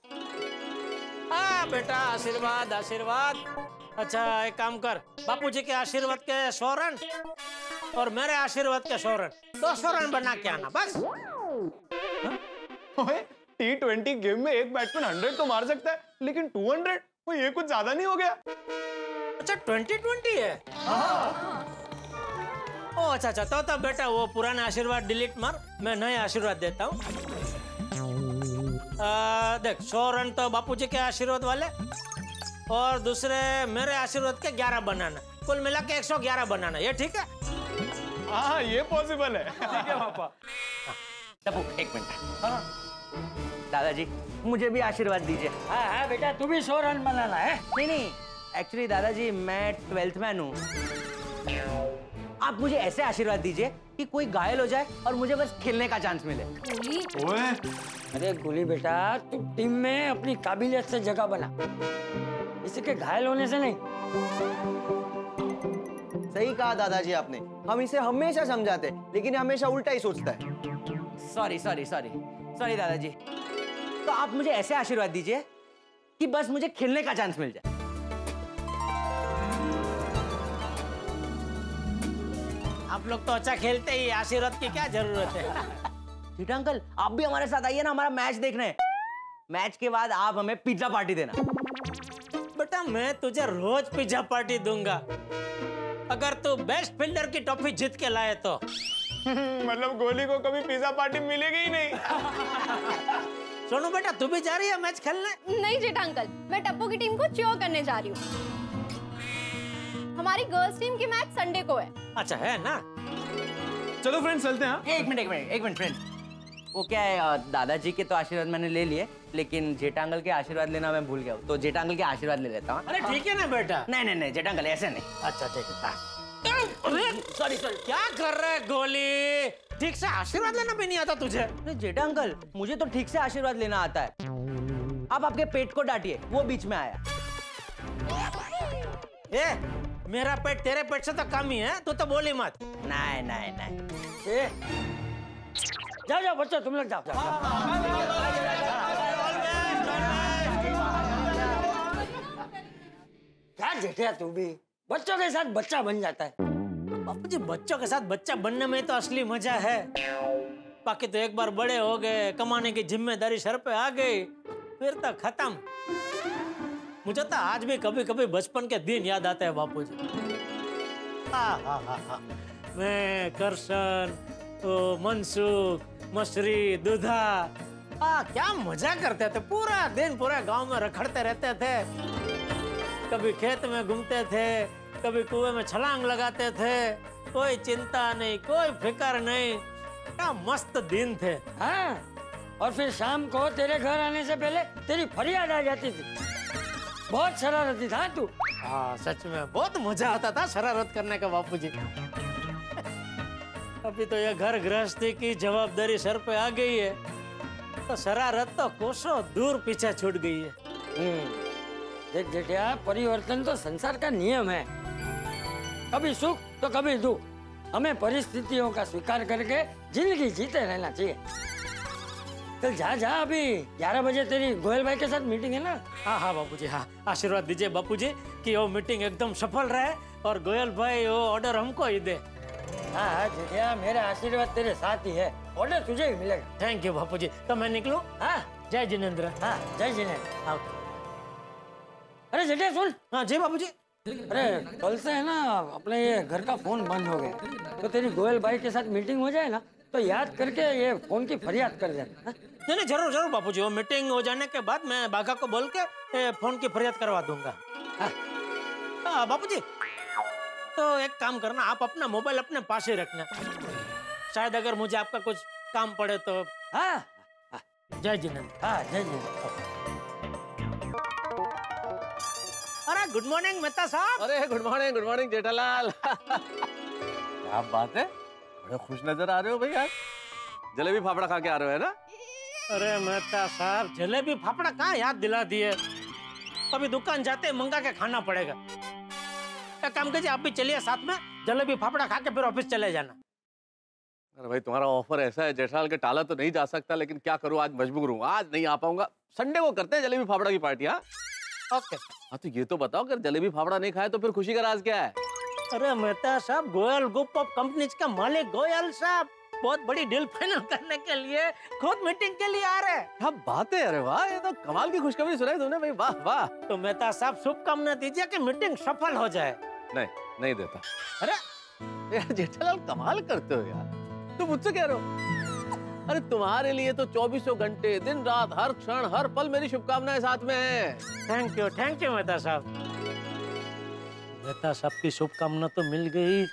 Speaker 1: हाँ बेटा, आशीर्वाद। अच्छा, एक काम कर, बापूजी के आशीर्वाद के 100 रन और मेरे आशीर्वाद के 100 रन, 200 रन बना के आना बस।
Speaker 9: T20 गेम में एक बैट्समैन 100 तो मार सकता है, लेकिन 200 वो ये कुछ ज्यादा नहीं हो गया?
Speaker 1: अच्छा, 2020 है? ओ अच्छा, तो बेटा वो पुराना आशीर्वाद डिलीट मार, मैं नया आशीर्वाद देता हूँ। देख, 100 रन तो बापूजी के आशीर्वाद वाले, और दूसरे मेरे आशीर्वाद के 11 बनाना, कुल मिला के 111 बनाना, ये ठीक है?
Speaker 9: हाँ, ये पॉसिबल है। ठीक है पापा।
Speaker 8: एक मिनट। दादाजी, मुझे भी आशीर्वाद दीजिए।
Speaker 6: हाँ बेटा, तू भी 100 रन बनाना है।
Speaker 8: नहीं, एक्चुअली दादाजी मैं 12th मैन हूँ। आप मुझे ऐसे आशीर्वाद दीजिए कि कोई घायल हो जाए और मुझे बस खेलने का चांस मिले।
Speaker 9: ओए,
Speaker 6: अरे गुली बेटा, तू टीम में अपनी काबिलियत से जगह बना। इसी के घायल होने से नहीं।
Speaker 10: सही कहा दादाजी आपने, हम इसे हमेशा समझाते लेकिन ये हमेशा उल्टा ही सोचता है।
Speaker 8: सॉरी सॉरी सॉरी सॉरी दादाजी। तो आप मुझे ऐसे आशीर्वाद दीजिए कि बस मुझे खेलने का चांस मिल जाए।
Speaker 1: आप लोग तो अच्छा खेलते ही, आशीर्वाद की क्या जरूरत है।
Speaker 8: जीठा अंकल, आप भी हमारे साथ आइए ना हमारा मैच देखने। मैच के बाद आप हमें पिज्जा पार्टी देना।
Speaker 1: बेटा मैं तुझे रोज पिज्जा पार्टी दूंगा अगर तू बेस्ट फील्डर की ट्रॉफी जीत के लाए तो।
Speaker 9: मतलब गोली को कभी पिज्जा पार्टी मिलेगी ही नहीं।
Speaker 1: सोनू बेटा तू भी जा रही है मैच खेलने?
Speaker 4: नहीं जेठा अंकल, मैं टप्पू की टीम को चीयर करने जा रही हूँ। हमारी गर्ल्स टीम की मैच संडे को है।
Speaker 1: अच्छा है ना?
Speaker 9: चलो फ्रेंड्स चलते हैं।
Speaker 8: एक मिनट फ्रेंड। वो क्या है, दादाजी के तो आशीर्वाद मैंने ले लिए, लेकिन जेठा अंकल के आशीर्वाद लेना मैं भूल गया हूँ, तो जेठा अंकल के आशीर्वाद ले लेता हूँ।
Speaker 1: अरे ठीक है ना बेटा।
Speaker 8: नहीं जेठा अंकल ऐसे नहीं।
Speaker 1: अच्छा ठीक है। सॉरी क्या कर रहे है गोली? ठीक से आशीर्वाद लेना भी नहीं आता तुझे?
Speaker 8: नहीं जेठा अंकल, मुझे तो ठीक से आशीर्वाद लेना आता है। आप आपके पेट को डांटिए, वो बीच में आया।
Speaker 1: मेरा पेट तेरे पेट से तो कम ही है, तू तो बोली मत।
Speaker 8: नहीं।
Speaker 6: जाओ बच्चों, तुम लोग जाओ। क्या जेठिया तू भी बच्चों के साथ बच्चा बन जाता है।
Speaker 1: बापूजी बच्चों के साथ बच्चा बनने में तो असली मजा है। बाकी तो एक बार बड़े हो गए, कमाने की जिम्मेदारी सर पे आ गई, फिर तो खत्म। मुझे तो आज भी कभी कभी बचपन के दिन याद आते हैं बापूजी। मैं करशन, मनसुख, मछरी, दूधा, क्या मजा करते थे। पूरा दिन पूरे गांव में रखड़ते रहते थे। कभी खेत में घूमते थे, कभी कुएं में छलांग लगाते थे। कोई चिंता नहीं, कोई फिक्र नहीं। क्या मस्त दिन थे।
Speaker 6: हाँ, और फिर शाम को तेरे घर आने से पहले तेरी फरियाद आ जाती थी। बहुत शरारती था तू।
Speaker 1: हाँ सच में बहुत मजा आता था शरारत करने का बापूजी। अभी तो ये घर गृहस्थी की जवाबदारी सर पे आ गई है, तो शरारत तो कोसों दूर पीछे छूट गई है।
Speaker 6: देख जेठिया, परिवर्तन तो संसार का नियम है। कभी सुख तो कभी दुख, हमें परिस्थितियों का स्वीकार करके जिंदगी जीते रहना चाहिए। चल जा, अभी 11 बजे तेरी गोयल भाई के साथ मीटिंग है ना?
Speaker 1: हाँ बापूजी, हाँ आशीर्वाद दीजिए बापूजी कि वो मीटिंग एकदम सफल रहे और गोयल भाई वो ऑर्डर हमको ही दे।
Speaker 6: हाँ जेठिया, मेरा आशीर्वाद तेरे साथ ही है, ऑर्डर तुझे ही मिलेगा।
Speaker 1: थैंक यू बापूजी। तो मैं निकलूं?
Speaker 6: हाँ
Speaker 1: जय जिनेंद्र।
Speaker 6: हाँ जय जिनेंद्र। अरे जेठिया सुन।
Speaker 1: हाँ जी बापूजी।
Speaker 6: अरे कल से है ना अपने ये घर का फोन बंद हो गया, तो तेरी गोयल भाई के साथ मीटिंग हो जाए ना तो याद करके ये फोन की फरियाद कर देना।
Speaker 1: नहीं जरूर बापूजी, वो मीटिंग हो जाने के बाद मैं बाघा को बोल के फोन की फरियाद करवा दूंगा। हाँ बापूजी, तो एक काम करना, आप अपना मोबाइल अपने पास ही रखना, शायद अगर मुझे आपका कुछ काम पड़े तो।
Speaker 6: हाँ
Speaker 1: जय जिनेंद्र।
Speaker 6: हाँ जय जिनेंद्र।
Speaker 1: अरे गुड मॉर्निंग मेहता साहब।
Speaker 5: अरे गुड मॉर्निंग जेठालाल। क्या बात है, बड़े खुश नजर आ रहे हो भाई आज। जलेबी फाफड़ा खा के आ रहे हो है ना?
Speaker 1: अरे मेहता साहब, जलेबी फाफड़ा कहाँ याद दिला दिए। अभी दुकान जाते मंगा के खाना पड़ेगा। एक काम कीजिए, आप भी चलिए साथ में, जलेबी फाफड़ा खा के फिर ऑफिस चले जाना।
Speaker 5: अरे भाई तुम्हारा ऑफर ऐसा है जेठालाल के, टाला तो नहीं जा सकता, लेकिन क्या करूँ आज मजबूर हूँ, आज नहीं आ पाऊंगा। संडे को करते हैं जलेबी फाफड़ा की पार्टी। हाँ
Speaker 1: ओके।
Speaker 5: हाँ तो ये तो बताओ, अगर जलेबी फाफड़ा नहीं खाए तो फिर खुशी का राज क्या है?
Speaker 1: अरे मेहता साहब, गोयल ग्रुप ऑफ कंपनीज का मालिक गोयल साहब बहुत बड़ी डील फाइनल करने के लिए खुद मीटिंग के लिए आ रहे हैं।
Speaker 5: क्या बात है, अरे वाह, ये तो कमाल की खुशखबरी सुनाई तुमने भाई, वाह वाह।
Speaker 1: तो मेहता साहब शुभकामना दीजिए कि मीटिंग सफल हो जाए।
Speaker 5: नहीं देता।
Speaker 1: अरे
Speaker 5: यार जेठालाल कमाल करते हो यार, तुम मुझसे कह रहे हो? अरे तुम्हारे लिए तो 24 घंटे दिन रात हर क्षण हर पल मेरी शुभकामनाएं साथ में है।
Speaker 1: थैंक यू मेहता साहब। मेहता साहब की शुभकामना तो मिल गई,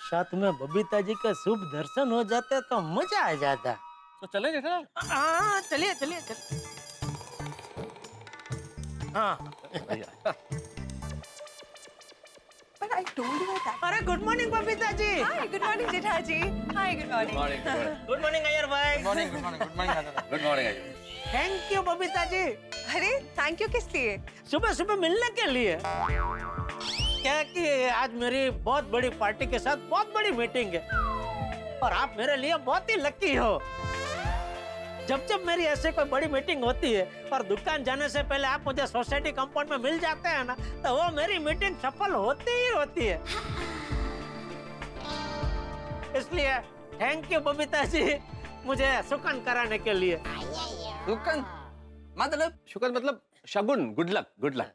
Speaker 1: साथ में बबीता जी का शुभ दर्शन हो जाते तो मजा आ जाता।
Speaker 5: तो चले जेठालाल?
Speaker 1: हाँ चलिए। हाँ
Speaker 6: बेटा
Speaker 11: I told you that.
Speaker 1: अरे good morning Babita ji.
Speaker 11: Hi, good morning Jetha ji. Hi, good morning.
Speaker 1: Good morning Iyer भाई।
Speaker 12: Good morning good morning Iyer.
Speaker 1: Thank you Babita ji.
Speaker 11: अरे थैंक यू किस लिए?
Speaker 1: सुबह सुबह मिलने के लिए। क्या कि आज मेरी बहुत बड़ी पार्टी के साथ बहुत बड़ी मीटिंग है और आप मेरे लिए बहुत ही लकी हो। जब जब मेरी ऐसे कोई बड़ी मीटिंग होती है और दुकान जाने से पहले आप मुझे सोसाइटी कंपाउंड में मिल जाते हैं ना, तो वो मेरी मीटिंग सफल होती ही होती है। इसलिए थैंक यू बबीता जी, मुझे सुकन कराने के लिए।
Speaker 12: शुकन मतलब?
Speaker 5: शुक्र मतलब शगुन, गुड लक, गुड लक।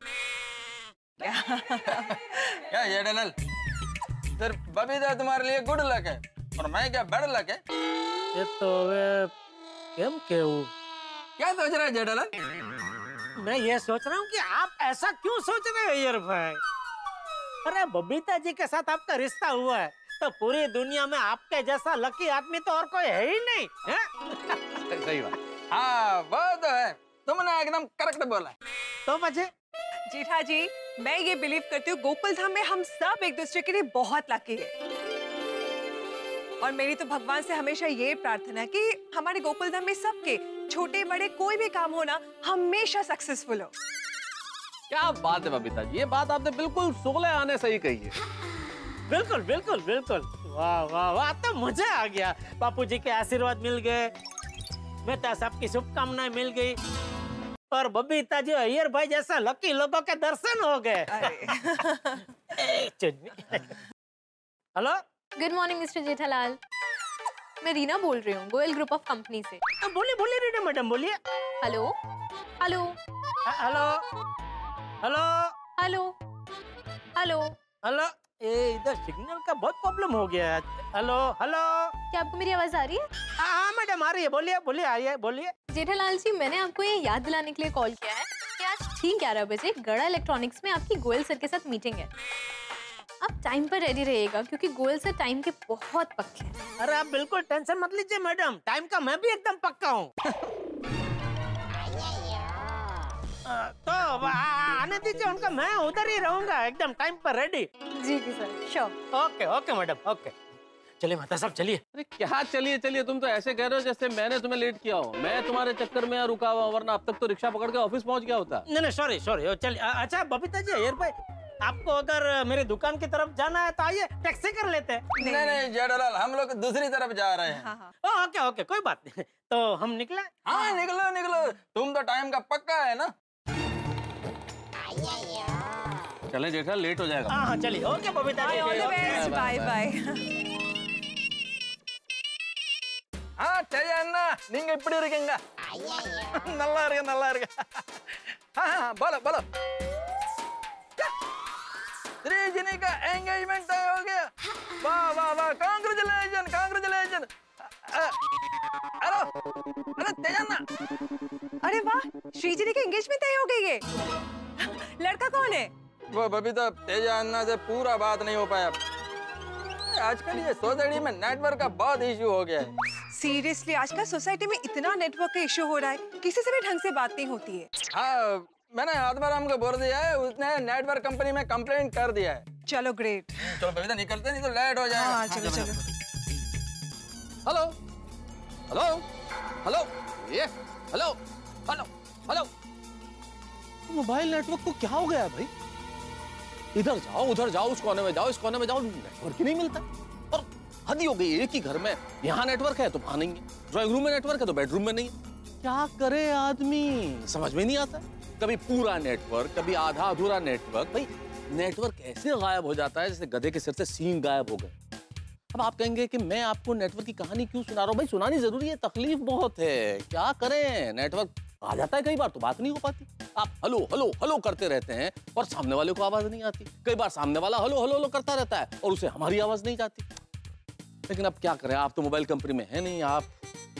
Speaker 12: क्या ये डलल? सिर्फ बबीता तुम्हारे लिए गुड लक है और मैं क्या बैड लक है?
Speaker 1: ये तो वे केम केहू?
Speaker 12: क्या सोच रहा है जेठालाल?
Speaker 1: मैं ये सोच रहा हूँ कि आप ऐसा क्यों सोच रहे हो अय्यर भाई? अरे बबीता जी के साथ आपका रिश्ता हुआ है तो पूरी दुनिया में आपके जैसा लकी आदमी तो और कोई है ही नहीं है?
Speaker 5: सही बात।
Speaker 12: हाँ वो तो है, तुमने एकदम करेक्ट बोला।
Speaker 1: तो बचे
Speaker 11: जेठा जी, मैं ये बिलीव करती हूँ गोकुल धाम में हम सब एक दूसरे के लिए बहुत लकी है और मेरी तो भगवान से हमेशा ये प्रार्थना है कि हमारे गोकुल धाम में सबके छोटे बड़े कोई भी काम हो ना हमेशा सक्सेसफुल हो।
Speaker 5: क्या बात है बबीता जी, ये बात आपने बिल्कुल सोले आने सही कही है।
Speaker 1: बिल्कुल बिल्कुल बिल्कुल। वाह वाह वाह, तो मजा आ गया। बापूजी के आशीर्वाद मिल गए, मेहता साहब की शुभकामनाएं मिल गई और बबीता जी अय्यर भाई जैसा लकी लोगों के दर्शन हो गए। Hello,
Speaker 4: good morning mister Jethalal. मैं रीना बोल रही हूँ गोयल ग्रुप ऑफ कंपनी से।
Speaker 1: बोलिए बोलिए रीना मैडम बोलिए।
Speaker 4: Hello hello
Speaker 1: hello hello
Speaker 4: hello hello
Speaker 1: hello. इधर सिग्नल का बहुत प्रॉब्लम हो गया है। हेलो हेलो,
Speaker 4: क्या आपको मेरी आवाज आ रही है?
Speaker 1: हाँ मैडम आ रही है, बोलिए बोलिए, आइए बोलिए।
Speaker 4: जेठालाल जी, मैंने आपको ये याद दिलाने के लिए कॉल किया है कि आज ठीक 11 बजे गड़ा इलेक्ट्रॉनिक्स में आपकी गोयल सर के साथ मीटिंग है। आप टाइम पर रेडी रहिएगा क्योंकि गोयल सर टाइम के बहुत पक्के हैं।
Speaker 1: अरे आप बिल्कुल टेंशन मत लीजिए मैडम, टाइम का मैं भी एकदम पक्का हूँ। तो आने दीजिए उनका, मैं उधर ही रहूंगा एकदम टाइम पर रेडी।
Speaker 4: जी जी sir, sure.
Speaker 1: Okay okay madam, okay. चलिए माता साहब चलिए।
Speaker 5: अरे क्या चलिए चलिए, तुम तो ऐसे कह रहे हो जैसे मैंने तुम्हें लेट किया हो। मैं तुम्हारे चक्कर में रुका हुआ, वरना अब तक तो रिक्शा पकड़ के ऑफिस पहुंच गया होता।
Speaker 1: नहीं नहीं सॉरी सॉरी, चलिए। अच्छा बबीता जी अय्यर भाई, आपको अगर मेरी दुकान की तरफ जाना है तो आइए, टैक्सी कर लेते हैं।
Speaker 12: नहीं नहीं जेठालाल, हम लोग दूसरी तरफ जा रहे हैं।
Speaker 1: ओके ओके, कोई बात नहीं। तो हम निकले?
Speaker 12: हाँ निकलो निकलो, तुम तो टाइम का पक्का है ना।
Speaker 5: चले जेठा, लेट हो जाएगा।
Speaker 1: हाँ चलिए। Okay Babita ji,
Speaker 11: all the best, bye bye.
Speaker 12: हाँ चाहिए अन्ना, நீங்க இப்படி இருக்கீங்க? நல்லா இருக்கு நல்லா இருக்கு। हाँ बोलो बोलो। श्रीजनी का एंगेजमेंट तय हो गया। वाह वाह वाह, कांग्रेचुलेशन कांग्रेचुलेशन। हेलो अरे तेजन्ना।
Speaker 11: अरे वाह, श्रीजनी की एंगेजमेंट तय हो गई है। लड़का कौन है?
Speaker 12: वो बबीता तेजन्ना से पूरा बात नहीं हो पाया। आजकल ये सोसाइटी में नेटवर्क का बहुत इश्यू हो गया है।
Speaker 11: सीरियसली आजकल सोसाइटी में इतना नेटवर्क का इश्यू हो रहा है, किसी से भी ढंग से बात नहीं होती है।
Speaker 12: हाँ मैंने आत्माराम को बोल दिया है, उसने नेटवर्क कंपनी में कंप्लेंट कर दिया है।
Speaker 11: चलो ग्रेट।
Speaker 12: चलो बबीता निकलते, नहीं तो लेट हो जाएगा।
Speaker 11: हाँ चलो चलो।
Speaker 5: हेलो हेलो हेलो, ये hello hello hello. Mobile network को क्या हो गया भाई? इधर जाओ उधर जाओ, उस कोने में जाओ इस कोने में जाओ, नेटवर्क ही नहीं मिलता। और हद ही हो गई, एक ही घर में यहाँ नेटवर्क है तो वहां नहीं है, ड्राइंग रूम में नेटवर्क है तो बेडरूम में नहीं है। क्या करे आदमी, समझ में नहीं आता। कभी पूरा नेटवर्क, कभी आधा अधूरा नेटवर्क। भाई नेटवर्क ऐसे गायब हो जाता है जैसे गधे के सिर से सींग गायब हो गए। अब आप कहेंगे कि मैं आपको नेटवर्क की कहानी क्यों सुना रहा हूँ? भाई सुनानी जरूरी है, तकलीफ बहुत है। क्या करें, नेटवर्क आ जाता है कई बार तो बात नहीं हो पाती। आप हेलो हेलो हेलो करते रहते हैं और सामने वाले को आवाज नहीं आती। कई बार सामने वाला हेलो हेलो हेलो करता रहता है और उसे हमारी आवाज नहीं जाती। लेकिन अब क्या करें, आप तो मोबाइल कंपनी में है नहीं, आप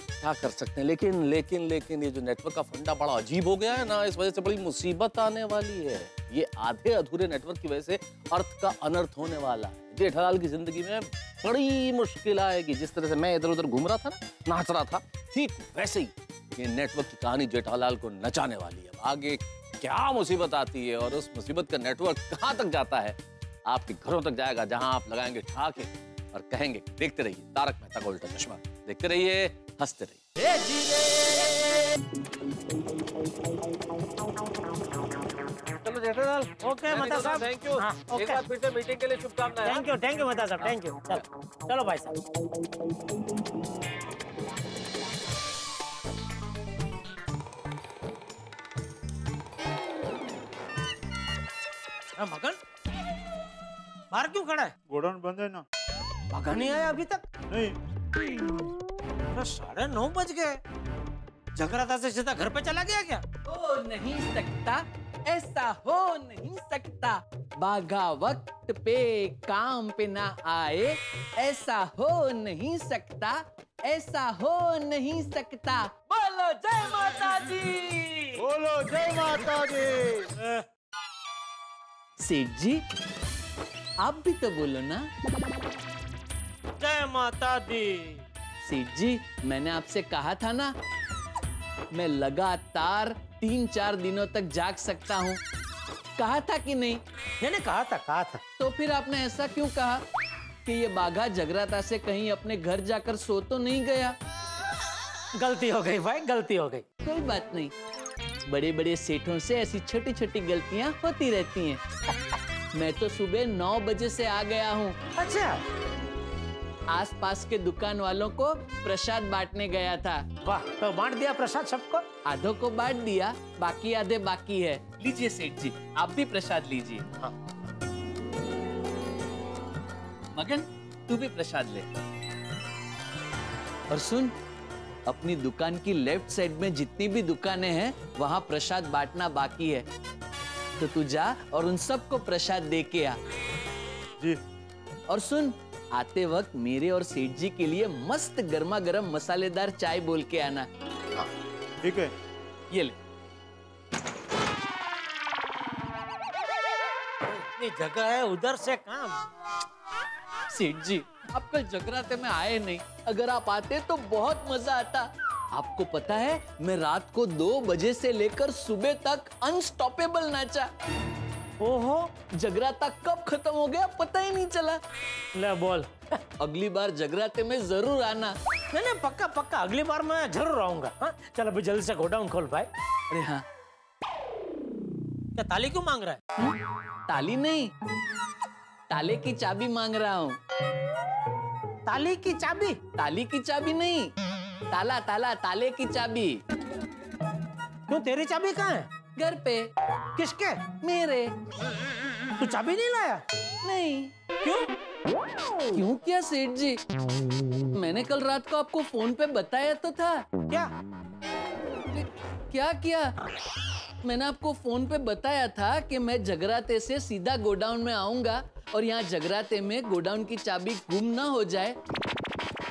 Speaker 5: क्या कर सकते हैं। लेकिन ये जो नेटवर्क का फंडा बड़ा अजीब हो गया है ना, इस वजह से बड़ी मुसीबत आने वाली है। ये आधे अधूरे नेटवर्क की वजह से अर्थ का अनर्थ होने वाला है। जेठालाल की जिंदगी में बड़ी मुश्किल आएगी। जिस तरह से मैं इधर उधर घूम रहा था ना, नाच रहा था, ठीक वैसे ही ये नेटवर्क की कहानी जेठालाल को नचाने वाली है। आगे क्या मुसीबत आती है और उस मुसीबत का नेटवर्क कहाँ तक जाता है, आपके घरों तक जाएगा, जहां आप लगाएंगे ठहाके और कहेंगे देखते रहिए तारक मेहता का उल्टा चश्मा, देखते रहिए, हंसते रहिए।
Speaker 9: चलो जेठालाल,
Speaker 1: ओके मेहता साहब,
Speaker 9: थैंक यू।
Speaker 1: हाँ,
Speaker 9: एक
Speaker 1: ओके।
Speaker 9: बार फिर से मीटिंग के लिए शुभकामनाएं।
Speaker 1: थैंक यू मेहता साहब, थैंक यू। चलो चलो भाई साहब। मगन बाहर क्यों खड़ा है?
Speaker 3: गोडाउन बंद है ना।
Speaker 1: भागा नहीं आया अभी तक?
Speaker 3: नहीं।
Speaker 1: 9:30 बज गए। जगराता से सीधा घर पे चला गया क्या?
Speaker 2: हो नहीं सकता, ऐसा हो नहीं सकता, बाघा वक्त पे काम पे ना आए, ऐसा हो नहीं सकता, ऐसा हो नहीं सकता। बोलो जय माता दी,
Speaker 3: बोलो जय माता दी।
Speaker 2: सेठ जी आप भी तो बोलो ना।
Speaker 1: जय माता दी।
Speaker 2: सेठ जी मैंने आपसे कहा था ना, मैं लगातार 3-4 दिनों तक जाग सकता हूँ, कहा था कि नहीं?
Speaker 1: मैंने कहा था।
Speaker 2: तो फिर आपने ऐसा क्यों कहा कि ये बाघा जगराता से कहीं अपने घर जाकर सो तो नहीं गया?
Speaker 1: गलती हो गई भाई, गलती हो गई।
Speaker 2: कोई बात नहीं, बड़े बड़े सेठों से ऐसी छोटी छोटी गलतियां होती रहती हैं। मैं तो सुबह 9 बजे से आ गया हूँ।
Speaker 1: अच्छा।
Speaker 2: आसपास के दुकान वालों को प्रसाद बांटने गया था।
Speaker 1: वाह, तो बांट दिया प्रसाद सबको?
Speaker 2: आधों को बांट दिया, बाकी आधे बाकी है। लीजिए सेठ जी, आप भी प्रसाद लीजिए।
Speaker 1: हाँ।
Speaker 2: मगन तू भी प्रसाद ले। और सुन, अपनी दुकान की लेफ्ट साइड में जितनी भी दुकानें हैं वहां प्रसाद बांटना बाकी है, तो तू जा और उन सबको प्रसाद दे के आ।
Speaker 3: जी।
Speaker 2: और सुन, आते वक्त मेरे और सेठ जी के लिए मस्त गर्मा गर्म मसालेदार चाय बोल के आना।
Speaker 3: ठीक है।
Speaker 2: ये ले।
Speaker 1: इतनी जगह है, उधर से काम।
Speaker 2: सेठ जी आप कल जगराते में आए नहीं, अगर आप आते तो बहुत मजा आता। आपको पता है मैं रात को 2 बजे से लेकर सुबह तक अनस्टॉपेबल नाचा। ओहो, जगराता कब खत्म हो गया पता ही नहीं चला।
Speaker 1: ले बोल।
Speaker 2: अगली बार जगराते में जरूर आना।
Speaker 1: नहीं पक्का अगली बार मैं जरूर आऊंगा। हाँ चल अभी जल्दी से गोडाउन खोल भाई।
Speaker 2: अरे हाँ,
Speaker 1: क्या ताली क्यों मांग रहा है?
Speaker 2: ताली नहीं, ताले की चाबी मांग रहा हूँ।
Speaker 1: ताली की चाबी?
Speaker 2: ताली की चाबी नहीं, ताला ताले की चाबी।
Speaker 1: क्यों, तेरी चाबी कहाँ है?
Speaker 2: घर पे।
Speaker 1: किसके?
Speaker 2: मेरे।
Speaker 1: तू चाबी नहीं लाया?
Speaker 2: नहीं।
Speaker 1: क्यों?
Speaker 2: क्यों क्या सेठ जी, मैंने कल रात को आपको फोन पे बताया तो था। क्या मैंने आपको फोन पे बताया था कि मैं जगराते से सीधा गोडाउन में आऊंगा और यहाँ जगराते में गोडाउन की चाबी गुम ना हो जाए,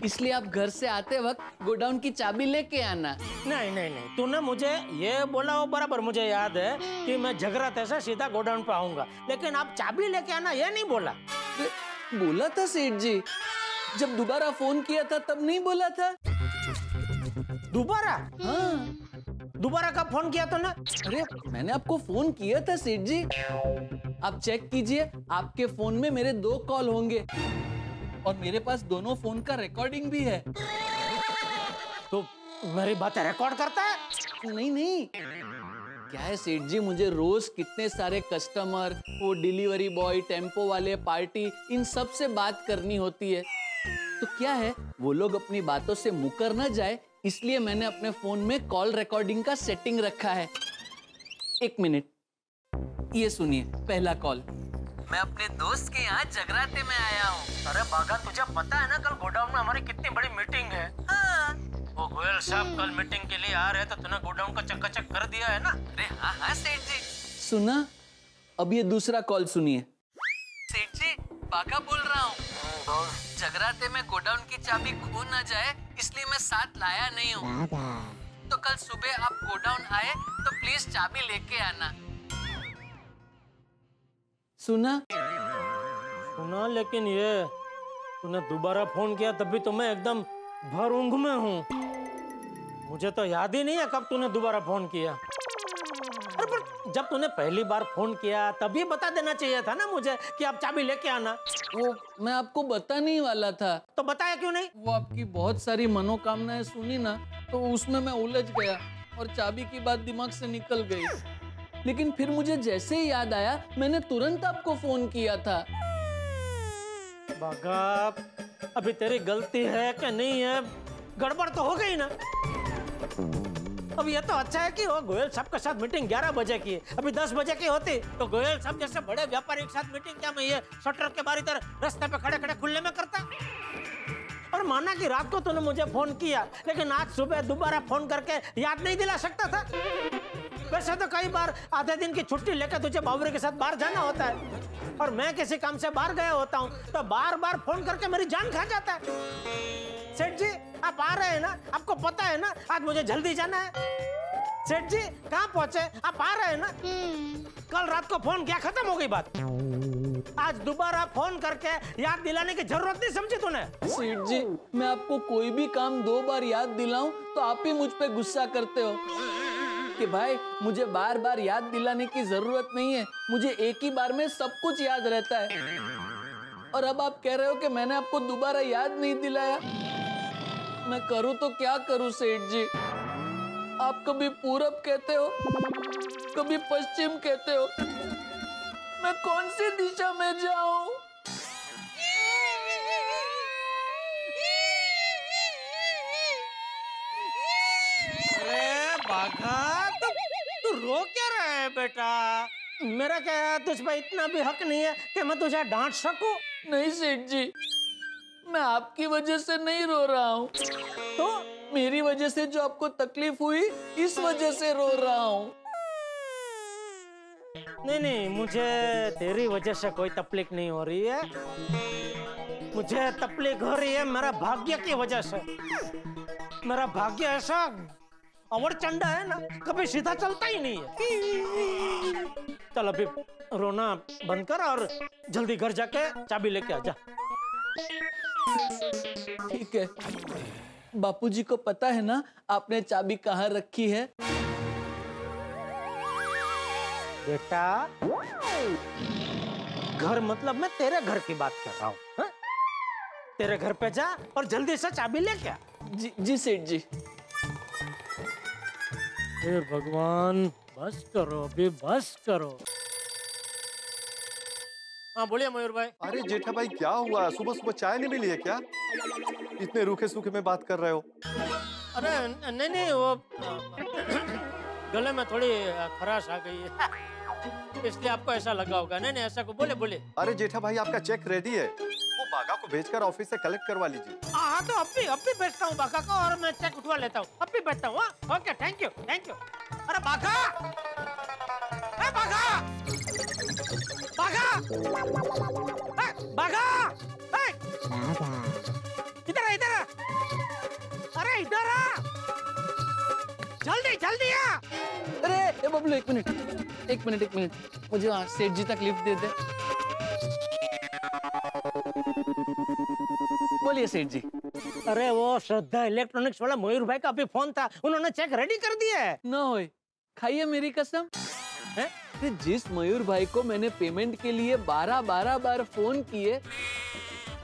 Speaker 2: इसलिए आप घर से आते वक्त गोडाउन की चाबी लेके आना।
Speaker 1: नहीं, तूने मुझे ये बोला वो बराबर मुझे याद है कि मैं जगराते से सीधा गोडाउन पे आऊंगा, लेकिन आप चाबी लेके आना ये नहीं बोला।
Speaker 2: बोला था सेठ जी, जब दोबारा फोन किया था तब नहीं बोला था?
Speaker 1: दोबारा?
Speaker 2: हाँ।
Speaker 1: दोबारा कब फोन किया तो ना?
Speaker 2: अरे मैंने आपको फोन किया था सेठ जी, आप चेक कीजिए, आपके फोन में मेरे 2 कॉल होंगे और मेरे पास दोनों फोन का रिकॉर्डिंग भी है।
Speaker 1: तो मेरी बातें रिकॉर्ड करता है?
Speaker 2: नहीं, क्या है सेठ जी, मुझे रोज कितने सारे कस्टमर, वो डिलीवरी बॉय, टेम्पो वाले, पार्टी, इन सब से बात करनी होती है। तो क्या है, वो लोग अपनी बातों से मुकर ना जाए, इसलिए मैंने अपने फोन में कॉल रिकॉर्डिंग का सेटिंग रखा है। 1 मिनट, ये सुनिए पहला कॉल। मैं अपने दोस्त के यहाँ जगराते में आया हूँ।
Speaker 1: अरे बागा, तुझे पता है ना कल गोडाउन में हमारी कितनी बड़ी मीटिंग है?
Speaker 2: हाँ।
Speaker 1: वो गोयल साहब कल मीटिंग के लिए आ रहे, तो तूने गोडाउन का चकाचक कर दिया है ना?
Speaker 2: अरे हाँ सेठ जी। सुना, अब ये दूसरा कॉल सुनिए। सेठ जी बागा बोल रहा हूँ, जगराते में गोडाउन की चाबी खो ना जाए इसलिए मैं साथ लाया नहीं हूँ, तो कल सुबह आप गोडाउन आए तो प्लीज चाबी लेके आना। सुना,
Speaker 1: लेकिन ये तूने दोबारा फोन किया तब भी तो मैं एकदम भर ऊंघ में हूँ, मुझे तो याद ही नहीं है कब तूने दोबारा फोन किया। अरे पर जब तूने पहली बार फोन किया तभी बता देना चाहिए था ना मुझे कि आप चाबी लेके आना।
Speaker 2: वो मैं आपको बताने ही वाला था।
Speaker 1: तो बताया क्यों नहीं?
Speaker 2: वो आपकी बहुत सारी मनोकामनाएं सुनी ना, तो उसमें मैं उलझ गया और चाबी की बात दिमाग से निकल गई। लेकिन फिर मुझे जैसे ही याद आया, मैंने तुरंत आपको फोन किया था।
Speaker 1: बागा, अभी तेरी गलती है कि नहीं है? गड़बड़ तो हो गई ना। अब ये तो अच्छा है कि वो गोयल साहब के साथ मीटिंग 11 बजे की है। अभी 10 बजे की होती तो गोयल साहब जैसे बड़े व्यापारी के साथ मीटिंग क्या मैं ये शटर के बाहर इधर रास्ते पे खड़े खड़े खुले में करता। और माना कि रात को तूने मुझे फोन किया, लेकिन आज सुबह दोबारा फोन करके याद नहीं दिला सकता था? वैसे तो कई बार आधे दिन की छुट्टी लेकर तुझे बाबूरी के साथ बाहर जाना होता है, और मैं किसी काम से बाहर गया होता हूँ तो बार बार फोन करके मेरी जान खा जाता है। सेठ जी आप आ रहे हैं ना? आपको पता है ना आज मुझे जल्दी जाना है। सेठ जी कहाँ पहुँचे? आप आ रहे हैं ना? कल रात को फोन किया, खत्म हो गई बात। आज दोबारा फोन करके याद दिलाने की जरूरत नहीं समझी तूने?
Speaker 2: सेठ जी, मैं आपको कोई भी काम 2 बार याद दिलाऊं तो आप ही मुझ पे गुस्सा करते हो कि भाई मुझे बार बार याद दिलाने की जरूरत नहीं है, मुझे एक ही बार में सब कुछ याद रहता है। और अब आप कह रहे हो कि मैंने आपको दोबारा याद नहीं दिलाया। मैं करूं तो क्या करूं सेठ जी? आप कभी पूरब कहते हो, कभी पश्चिम कहते हो, मैं कौन सी दिशा में जाऊं?
Speaker 1: अरे बाघा, तू रो क्या रहा है बेटा? मेरा क्या तुझ पे इतना भी हक नहीं है कि मैं तुझे डांट सकूं?
Speaker 2: नहीं सेठ जी, मैं आपकी वजह से नहीं रो रहा हूँ, तो मेरी वजह से जो आपको तकलीफ हुई इस वजह से रो रहा हूँ।
Speaker 1: नहीं नहीं, मुझे तेरी वजह से कोई तकलीफ नहीं हो रही है। मुझे तकलीफ हो रही है मेरा भाग्य की वजह से। मेरा भाग्य ऐसा अवरचंडा है ना, कभी सीधा चलता ही नहीं है। चल अभी रोना बंद कर और जल्दी घर जाके चाबी लेके आ जा।
Speaker 2: ठीक है, बापूजी को पता है ना आपने चाबी कहाँ रखी है?
Speaker 1: बेटा, घर मतलब मैं तेरे घर की बात कर रहा हूँ। तेरे घर पे जा और जल्दी से चाबी लेके आ।
Speaker 2: जी सेठ जी।
Speaker 1: हे भगवान, बस करो अभी, बस करो। हाँ बोलिए मयूर भाई।
Speaker 3: अरे जेठा भाई क्या हुआ? सुबह सुबह चाय नहीं मिली है क्या? इतने रूखे सूखे में बात कर रहे हो।
Speaker 1: अरे नहीं नहीं, वो गले में थोड़ी खराश आ गई है, इसलिए आपको ऐसा लगा होगा। नहीं नहीं, ऐसा को बोले बोले।
Speaker 3: अरे जेठा भाई आपका चेक रेडी है, वो बागा को भेजकर ऑफिस से कलेक्ट करवा लीजिए।
Speaker 1: हाँ तो अब भी भेजता हूँ बागा को, और मैं चेक उठवा लेता हूँ। अब भी भेजता हूँ। Okay, thank you thank you. अरे बागा, बागा, बागा, बागा, इधर इधर, अरे इधर आ, जल्दी जल्दी आ।
Speaker 2: अरे बबलू, एक मिनट, मुझे सेठ जी तक लिफ्ट दे दे। बोलिए सेठ जी।
Speaker 1: अरे वो श्रद्धा इलेक्ट्रॉनिक्स वाला मयूर भाई का अभी फोन था, उन्होंने चेक रेडी कर दिया है।
Speaker 2: ना होए, खाइए मेरी कसम। जिस मयूर भाई को मैंने पेमेंट के लिए 12 बार फोन किए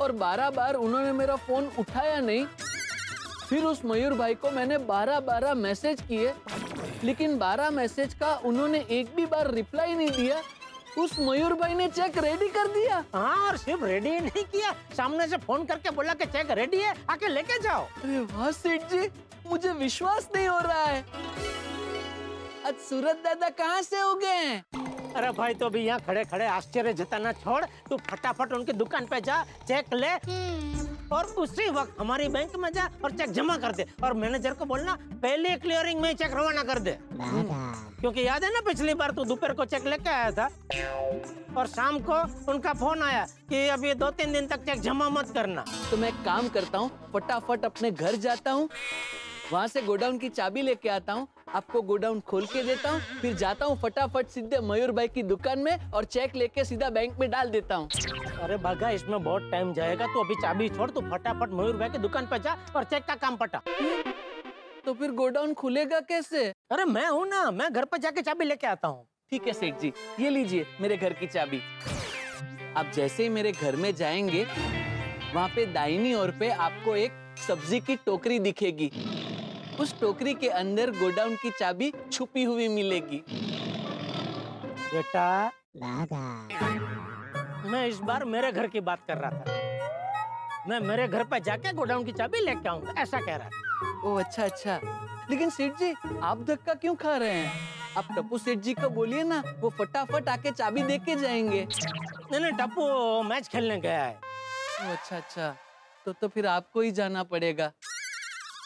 Speaker 2: और 12 बार उन्होंने मेरा फोन उठाया नहीं, फिर उस मयूर भाई को मैंने 12 मैसेज किए, लेकिन 12 मैसेज का उन्होंने एक भी बार रिप्लाई नहीं दिया, उस मयूर भाई ने चेक रेडी कर दिया।
Speaker 1: हाँ, और सिर्फ रेडी नहीं किया, सामने से फोन करके बोला कि चेक रेडी है, आके लेके जाओ।
Speaker 2: अरे वाह सेठ जी, मुझे विश्वास नहीं हो रहा है। आज सूरत दादा कहाँ से हो गए हैं?
Speaker 1: अरे भाई, तो अभी यहाँ खड़े खड़े आश्चर्य जताना छोड़, तू फटाफट उनकी दुकान पे जा, चेक ले और उसी वक्त हमारी बैंक में जा और चेक जमा कर दे। और मैनेजर को बोलना पहले क्लियरिंग में चेक रवाना कर दे, क्योंकि याद है ना पिछली बार तू दोपहर को चेक लेके आया था और शाम को उनका फोन आया कि अभी 2-3 दिन तक चेक जमा मत करना।
Speaker 2: तो मैं एक काम करता हूँ, फटाफट अपने घर जाता हूँ, वहाँ से गोडाउन की चाबी लेके आता हूँ, आपको गोडाउन खोल के देता हूँ, फिर जाता हूँ फटाफट सीधे मयूर भाई की दुकान में और चेक लेके सीधा बैंक में डाल देता हूँ।
Speaker 1: अरे भागा, इसमें बहुत टाइम जाएगा, तो अभी चाबी छोड़, तू फटाफट मयूर भाई की दुकान पे जा और चेक का काम पटा।
Speaker 2: तो फिर गोडाउन खुलेगा कैसे?
Speaker 1: अरे मैं हूँ ना, मैं घर पर जाके चाबी लेके आता हूँ।
Speaker 2: ठीक है सेठ जी, ये लीजिए मेरे घर की चाबी। आप जैसे ही मेरे घर में जाएंगे, वहाँ पे दाहिनी ओर पे आपको एक सब्जी की टोकरी दिखेगी। उस टोकरी के अंदर गोडाउन की चाबी छुपी हुई मिलेगी।
Speaker 1: बेटा मैं इस बार मेरे घर की बात कर रहा था। मैं मेरे घर पे जाके गोडाउन की चाबी लेके आऊंगा, ऐसा कह रहा था।
Speaker 2: ओह अच्छा अच्छा, लेकिन सेठ जी आप धक्का क्यों खा रहे हैं? आप टप्पू सेठ जी को बोलिए ना, वो फटाफट आके चाबी दे के जाएंगे।
Speaker 1: नहीं टप्पू मैच खेलने गया है।
Speaker 2: ओह अच्छा अच्छा, तो फिर आपको ही जाना पड़ेगा,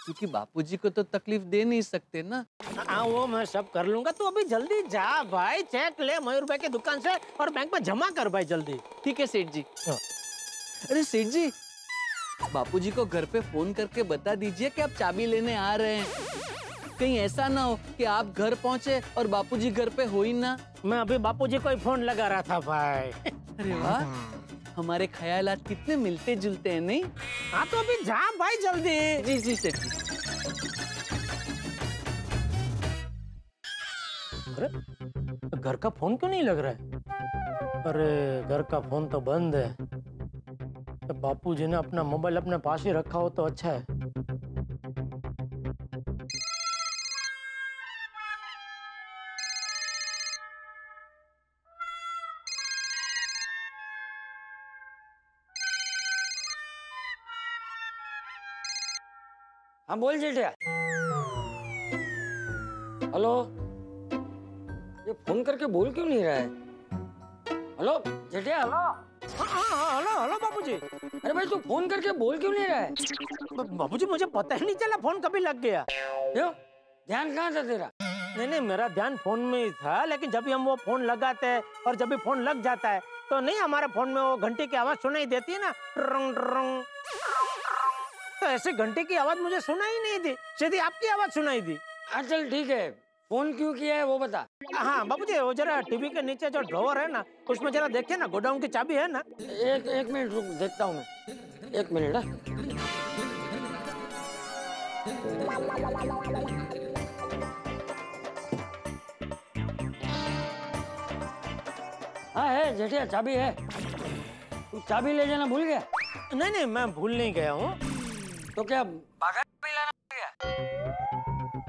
Speaker 2: क्योंकि बापूजी को तो तकलीफ दे नहीं सकते ना।
Speaker 1: हाँ वो मैं सब कर लूंगा, तू अभी जल्दी जा भाई, चेक ले मयूर भाई की दुकान से और बैंक में जमा कर भाई जल्दी।
Speaker 2: ठीक है सेठ जी। अरे सेठ जी, बापूजी को घर पे फोन करके बता दीजिए कि आप चाबी लेने आ रहे हैं। कहीं ऐसा ना हो कि आप घर पहुंचे और बापूजी घर पे हो ही ना।
Speaker 1: मैं अभी बापूजी को ही फोन लगा रहा था भाई।
Speaker 2: अरे वाह, हमारे ख्यालात कितने मिलते जुलते हैं नहीं?
Speaker 1: हाँ तो अभी जा भाई जल्दी।
Speaker 2: जी जी सेठ जी।
Speaker 1: अरे घर का फोन क्यों नहीं लग रहा है? अरे घर का फोन तो बंद है। तो बापूजी ने अपना मोबाइल अपने पास ही रखा हो तो अच्छा है।
Speaker 6: हाँ बोल जेठिया। हेलो, ये फोन करके बोल क्यों नहीं रहा है? हेलो जेठिया।
Speaker 1: हेलो हेलो बापूजी।
Speaker 6: अरे भाई तू फोन करके बोल क्यों नहीं रहा है?
Speaker 1: बापूजी मुझे पता ही नहीं चला फोन कभी लग गया।
Speaker 6: क्यों? ध्यान कहाँ था तेरा?
Speaker 1: नहीं मेरा ध्यान फोन में ही था, लेकिन जब भी हम वो फोन लगाते हैं और जब भी फोन लग जाता है तो नहीं हमारे फोन में वो घंटे की आवाज सुनाई देती है ना, ट्रंग ट्रंग। तो ऐसे घंटे की आवाज मुझे सुनाई नहीं दी, सीधी आपकी आवाज सुनाई दी।
Speaker 6: चल ठीक है, फोन क्यों किया है वो बता।
Speaker 1: हाँ बापूजी, वो जरा टीवी के नीचे जो ड्रॉवर है ना, उसमें जरा देखिए ना, गोडाउन की चाबी है ना।
Speaker 6: एक मिनट रुक, देखता हूँ मैं। एक मिनट। हाँ है जेठिया, चाबी है। तू चाबी ले जाना भूल गया?
Speaker 1: नहीं मैं भूल नहीं गया हूँ।
Speaker 6: तो क्या बागा चाबी लाना भूल गया?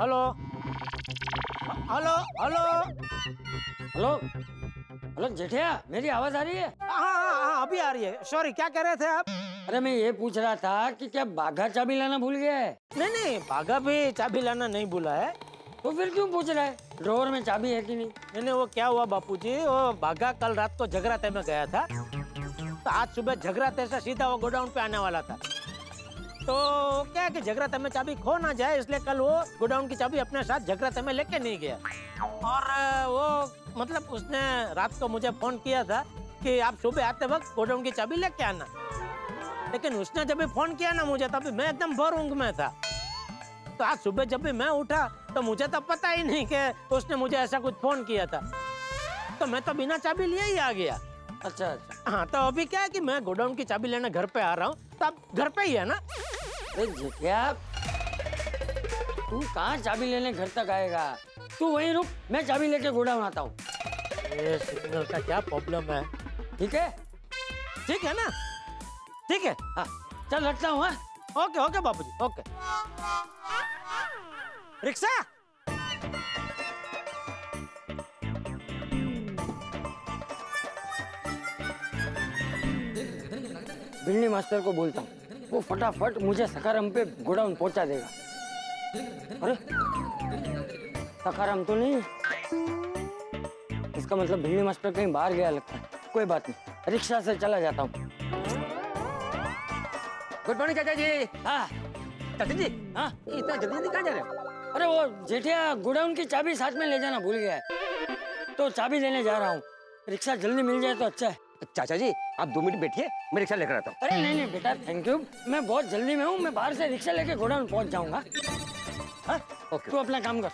Speaker 1: Hello hello hello
Speaker 6: hello hello Jethiya, मेरी आवाज आ रही है?
Speaker 1: हाँ अभी आ रही है। सॉरी, क्या कह रहे थे आप?
Speaker 6: अरे मैं ये पूछ रहा था कि क्या बाघा चाबी लाना भूल गया है?
Speaker 1: नहीं बाघा भी चाबी लाना नहीं भूला है।
Speaker 6: तो फिर क्यों पूछ रहा है ड्रॉवर में चाबी है कि नहीं?
Speaker 1: नहीं वो क्या हुआ बापूजी, वो बाघा कल रात को जगराते में गया था, तो आज सुबह जगराते से सीधा वो गोडाउन पे आने वाला था। तो क्या है कि जगराते में चाबी खो ना जाए, इसलिए कल वो गोडाउन की चाबी अपने साथ जगराते में लेके नहीं गया। और वो मतलब उसने रात को मुझे फोन किया था कि आप सुबह आते वक्त गोडाउन की चाबी लेके आना, लेकिन उसने जब भी फोन किया ना मुझे, तभी मैं एकदम भर ऊंघ में था। तो आज सुबह जब भी मैं उठा तो मुझे तो पता ही नहीं कि उसने मुझे ऐसा कुछ फोन किया था, तो मैं तो बिना चाबी लिए ही आ गया।
Speaker 6: अच्छा।
Speaker 1: हाँ तो अभी क्या है कि मैं गोडाउन की चाबी लेने घर पे आ रहा हूँ, तो आप घर पे ही है ना?
Speaker 6: जेठिया, तू कहाँ चाबी लेने घर तक आएगा? तू वहीं रुक, मैं चाबी लेके गोडाउन आता हूँ।
Speaker 1: ये सिग्नल का क्या प्रॉब्लम है?
Speaker 6: ठीक है?
Speaker 1: ठीक है ना? ठीक है,
Speaker 6: हाँ चल रखता हूँ।
Speaker 1: ओके बापूजी, ओके। रिक्शा
Speaker 6: बिल्ली मास्टर को बोलता हूँ, वो फटाफट मुझे सखाराम पे गोडाउन पहुंचा देगा। अरे सखाराम तो नहीं है, इसका मतलब बिल्ली मास्टर कहीं बाहर गया लगता है। कोई बात नहीं, रिक्शा से चला जाता हूँ।
Speaker 1: गुड मॉर्निंग चाचा जी।
Speaker 6: हाँ
Speaker 1: चाचा जी, हाँ इतना जल्दी कहाँ जा रहे हो?
Speaker 6: अरे वो जेठिया गोडाउन की चाबी साथ में ले जाना भूल गया है, तो चाबी लेने जा रहा हूँ। रिक्शा जल्दी मिल जाए तो अच्छा है।
Speaker 8: चाचा जी आप 2 मिनट बैठिए, मैं रिक्शा लेकर आता हूँ।
Speaker 6: अरे नहीं बेटा, थैंक यू, मैं बहुत जल्दी में हूँ। मैं बाहर से रिक्शा लेके गोडाउन पहुंच जाऊंगा। हाँ ओके, तू अपना काम कर।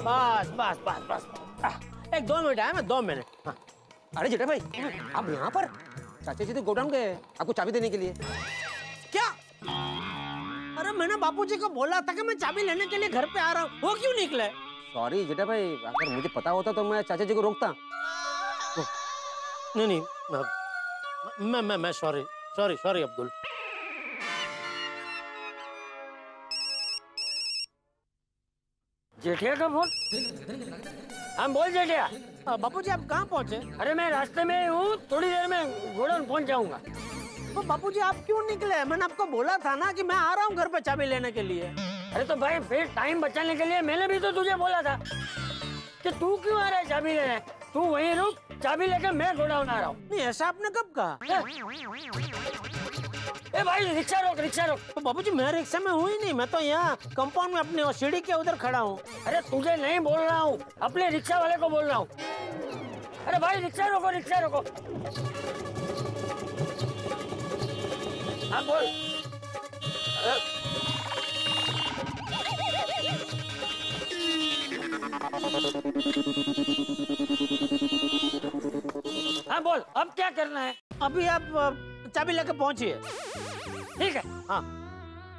Speaker 1: बस बस बस बस एक 2 मिनट है, मैं 2 मिनट। हाँ।
Speaker 13: अरे जेठा भाई, आप यहाँ पर? चाचा जी तो गोडाउन गए आपको चाबी देने के लिए।
Speaker 1: क्या? अरे मैंने बापूजी को बोला था कि मैं चाबी लेने के लिए घर पे आ रहा हूँ, वो क्यों निकले?
Speaker 13: सॉरी जेठा भाई, अगर मुझे पता होता तो मैं चाचा जी को रोकता।
Speaker 1: नहीं नहीं, मैं सॉरी सॉरी सॉरी अब्दुल।
Speaker 6: जेठिया का फोन? हम बोल जेठिया।
Speaker 1: बापूजी आप कहाँ पहुँचे?
Speaker 6: अरे मैं रास्ते में हूँ, थोड़ी देर में गोडाउन पहुँच जाऊंगा।
Speaker 1: तो बापूजी आप क्यों निकले? मैंने आपको बोला था ना कि मैं आ रहा हूँ घर पे चाबी लेने के लिए।
Speaker 6: अरे तो भाई फिर टाइम बचाने के लिए मैंने भी तो तुझे बोला था कि तू क्यों आ रहा है चाबी लेने। तू वहीं रुक, चाबी लेकर मैं गोडाउन आ रहा हूँ।
Speaker 1: नहीं ऐसा आपने कब कहा?
Speaker 6: ए भाई रिक्शा रोक, रिक्शा रोक।
Speaker 1: तो बाबूजी मैं रिक्शा में हूँ ही नहीं, मैं तो यहाँ कंपाउंड में अपने सीढ़ी के उधर खड़ा हूँ।
Speaker 6: अरे तुझे नहीं बोल रहा हूँ, अपने रिक्शा वाले को बोल रहा हूँ। अरे भाई रिक्शा रोको, रिक्शा रोको। हाँ बोल। हाँ बोल, अब क्या करना है?
Speaker 1: अभी आप चाबी लेकर पहुंचिए।
Speaker 6: ठीक है।
Speaker 1: हाँ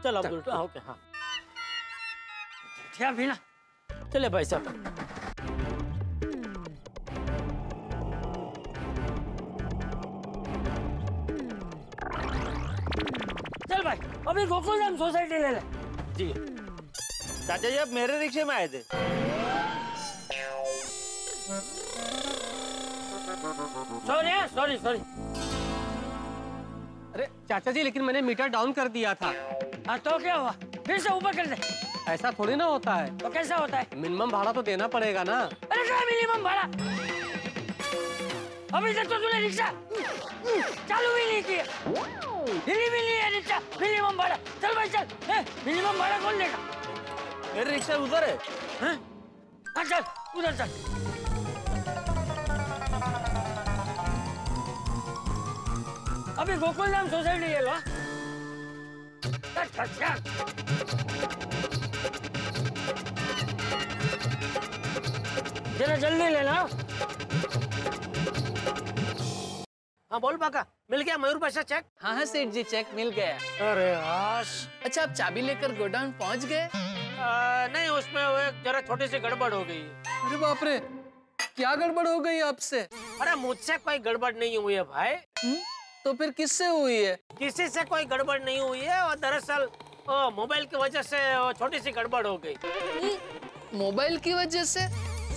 Speaker 1: चलो अब्दुल। हाँ ओके। हाँ
Speaker 6: क्या बिना
Speaker 1: चले भाई साहब।
Speaker 6: चल भाई अभी गोकुलधाम सोसाइटी ले ले।
Speaker 1: जी
Speaker 10: चाचा जी आप मेरे रिक्शे में आए थे?
Speaker 6: Sorry sorry sorry.
Speaker 13: अरे चाचा जी लेकिन मैंने मीटर डाउन कर दिया था।
Speaker 6: हाँ तो क्या हुआ? फिर से ऊपर कर दे।
Speaker 13: ऐसा थोड़ी ना होता है।
Speaker 6: तो कैसा होता है?
Speaker 13: मिनिमम भाड़ा तो देना पड़ेगा ना।
Speaker 6: अरे क्या मिनिमम भाड़ा? अभी तक तो तूने रिक्शा चालू भी नहीं किया। हिली भी नहीं है रिक्शा। मिनिमम भाड़ा चल भाई चल। मिनिमम भाड़ा कौन देगा?
Speaker 10: मेरे रिक्शा उधर है।
Speaker 6: हाँ चल उधर चल। अभी गोकुलधाम सोसाइटी ले लो। जरा जल्दी लेना।
Speaker 1: हाँ बोल बाका, मिल गया मयूर पाशा चेक?
Speaker 2: हाँ हाँ सेठ जी चेक मिल गया।
Speaker 1: अरे आश।
Speaker 2: अच्छा आप चाबी लेकर गोडाउन पहुंच गए?
Speaker 1: नहीं उसमें वो एक जरा छोटी सी गड़बड़ हो गई।
Speaker 2: अरे बाप रे, क्या गड़बड़ हो गई आपसे?
Speaker 1: अरे मुझसे कोई गड़बड़ नहीं हुई है भाई।
Speaker 2: तो फिर किससे हुई है?
Speaker 1: किसी से कोई गड़बड़ नहीं हुई है और दरअसल मोबाइल की वजह से छोटी सी गड़बड़ हो गई।
Speaker 2: मोबाइल की वजह से?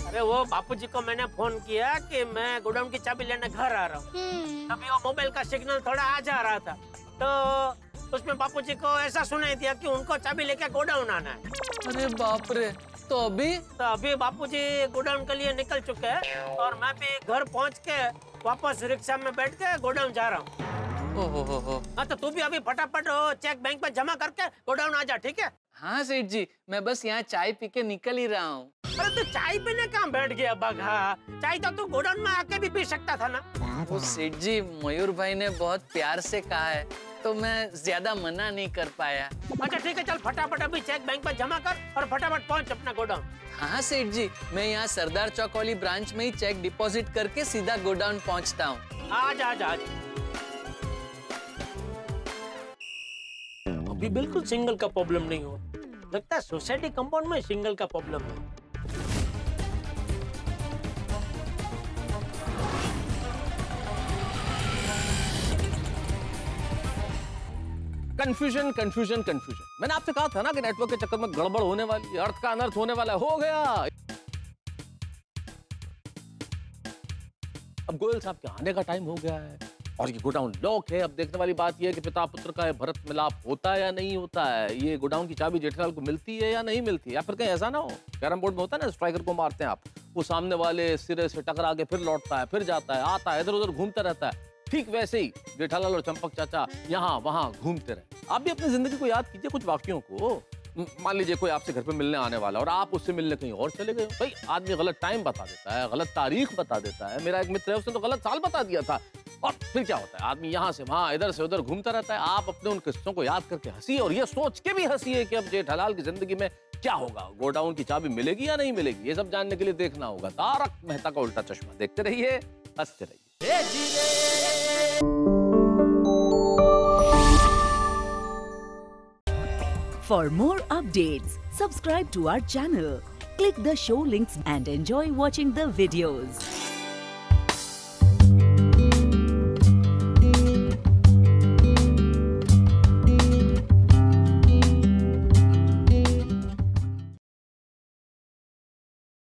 Speaker 1: अरे वो बापूजी को मैंने फोन किया कि मैं गोडाउन की चाबी लेने घर आ रहा हूँ। अभी वो मोबाइल का सिग्नल थोड़ा आ जा रहा था तो उसमें बापूजी को ऐसा सुनाई दिया कि उनको चाबी लेके गोडाउन आना है।
Speaker 2: अरे बाप रे, तो अभी
Speaker 1: बापूजी गोडाउन के लिए निकल चुके हैं और मैं भी घर पहुँच के वापस रिक्शा में बैठ के गोडाउन जा रहा हूँ। हाँ तो तू भी अभी फटाफट चेक बैंक पे जमा करके गोडाउन आ जा, ठीक है?
Speaker 2: हाँ सेठ जी, मैं बस यहाँ चाय पी के निकल ही रहा हूँ।
Speaker 1: अरे तू चाय पीने कहाँ बैठ गया बगा? चाय तो तू गोडाउन में आके भी पी सकता था ना।
Speaker 2: वो सेठ जी मयूर भाई ने बहुत प्यार से कहा है तो मैं ज्यादा मना नहीं कर पाया।
Speaker 1: अच्छा ठीक है, चल फटाफट अभी चेक बैंक पर जमा कर और फटाफट पहुंच अपना गोडाउन।
Speaker 2: हाँ सेठ जी, मैं यहाँ सरदार चौक वाली ब्रांच में ही चेक डिपॉजिट करके सीधा गोडाउन पहुँचता हूँ।
Speaker 1: आजा आजा आजा। अभी बिल्कुल सिंगल का प्रॉब्लम नहीं हो, लगता है सोसाइटी कंपाउंड में सिंगल का प्रॉब्लम है।
Speaker 5: Confusion confusion confusion. मैंने आपसे कहा था ना कि नेटवर्क के चक्कर में गड़बड़ होने वाली है, अर्थ का अनर्थ होने वाला है। हो गया। अब गोयल साहब के आने का टाइम हो गया है और ये गोडाउन लॉक है। अब देखने वाली बात यह है कि पिता पुत्र का भरत मिलाप होता है या नहीं होता है। ये गोडाउन की चाबी जेठालाल को मिलती है या नहीं मिलती है, या फिर कहीं ऐसा ना हो कैरम बोर्ड में होता है ना, स्ट्राइकर को मारते हैं आप, वो सामने वाले सिरे से टकरा के फिर लौटता है, फिर जाता है, आता है, इधर उधर घूमता रहता है। ठीक वैसे ही जेठालाल और चंपक चाचा यहाँ वहाँ घूमते रहे। आप भी अपनी जिंदगी को याद कीजिए, कुछ वाक्यों को। मान लीजिए कोई आपसे घर पे मिलने आने वाला और आप उससे मिलने कहीं और चले गए। भाई आदमी गलत टाइम बता देता है, गलत तारीख बता देता है। मेरा एक मित्र है, उसने तो गलत साल बता दिया था। और फिर क्या होता है, आदमी यहाँ से वहाँ, इधर से उधर घूमता रहता है। आप अपने उन किस्सों को याद करके हंसी और ये सोच के भी हंसी है कि अब जेठालाल की जिंदगी में क्या होगा, गोडाउन की चाबी मिलेगी या नहीं मिलेगी, ये सब जानने के लिए देखना होगा तारक मेहता का उल्टा चश्मा। देखते रहिए, हंसते रहिए।
Speaker 14: For more updates, subscribe to our channel, click the show links and enjoy watching the videos.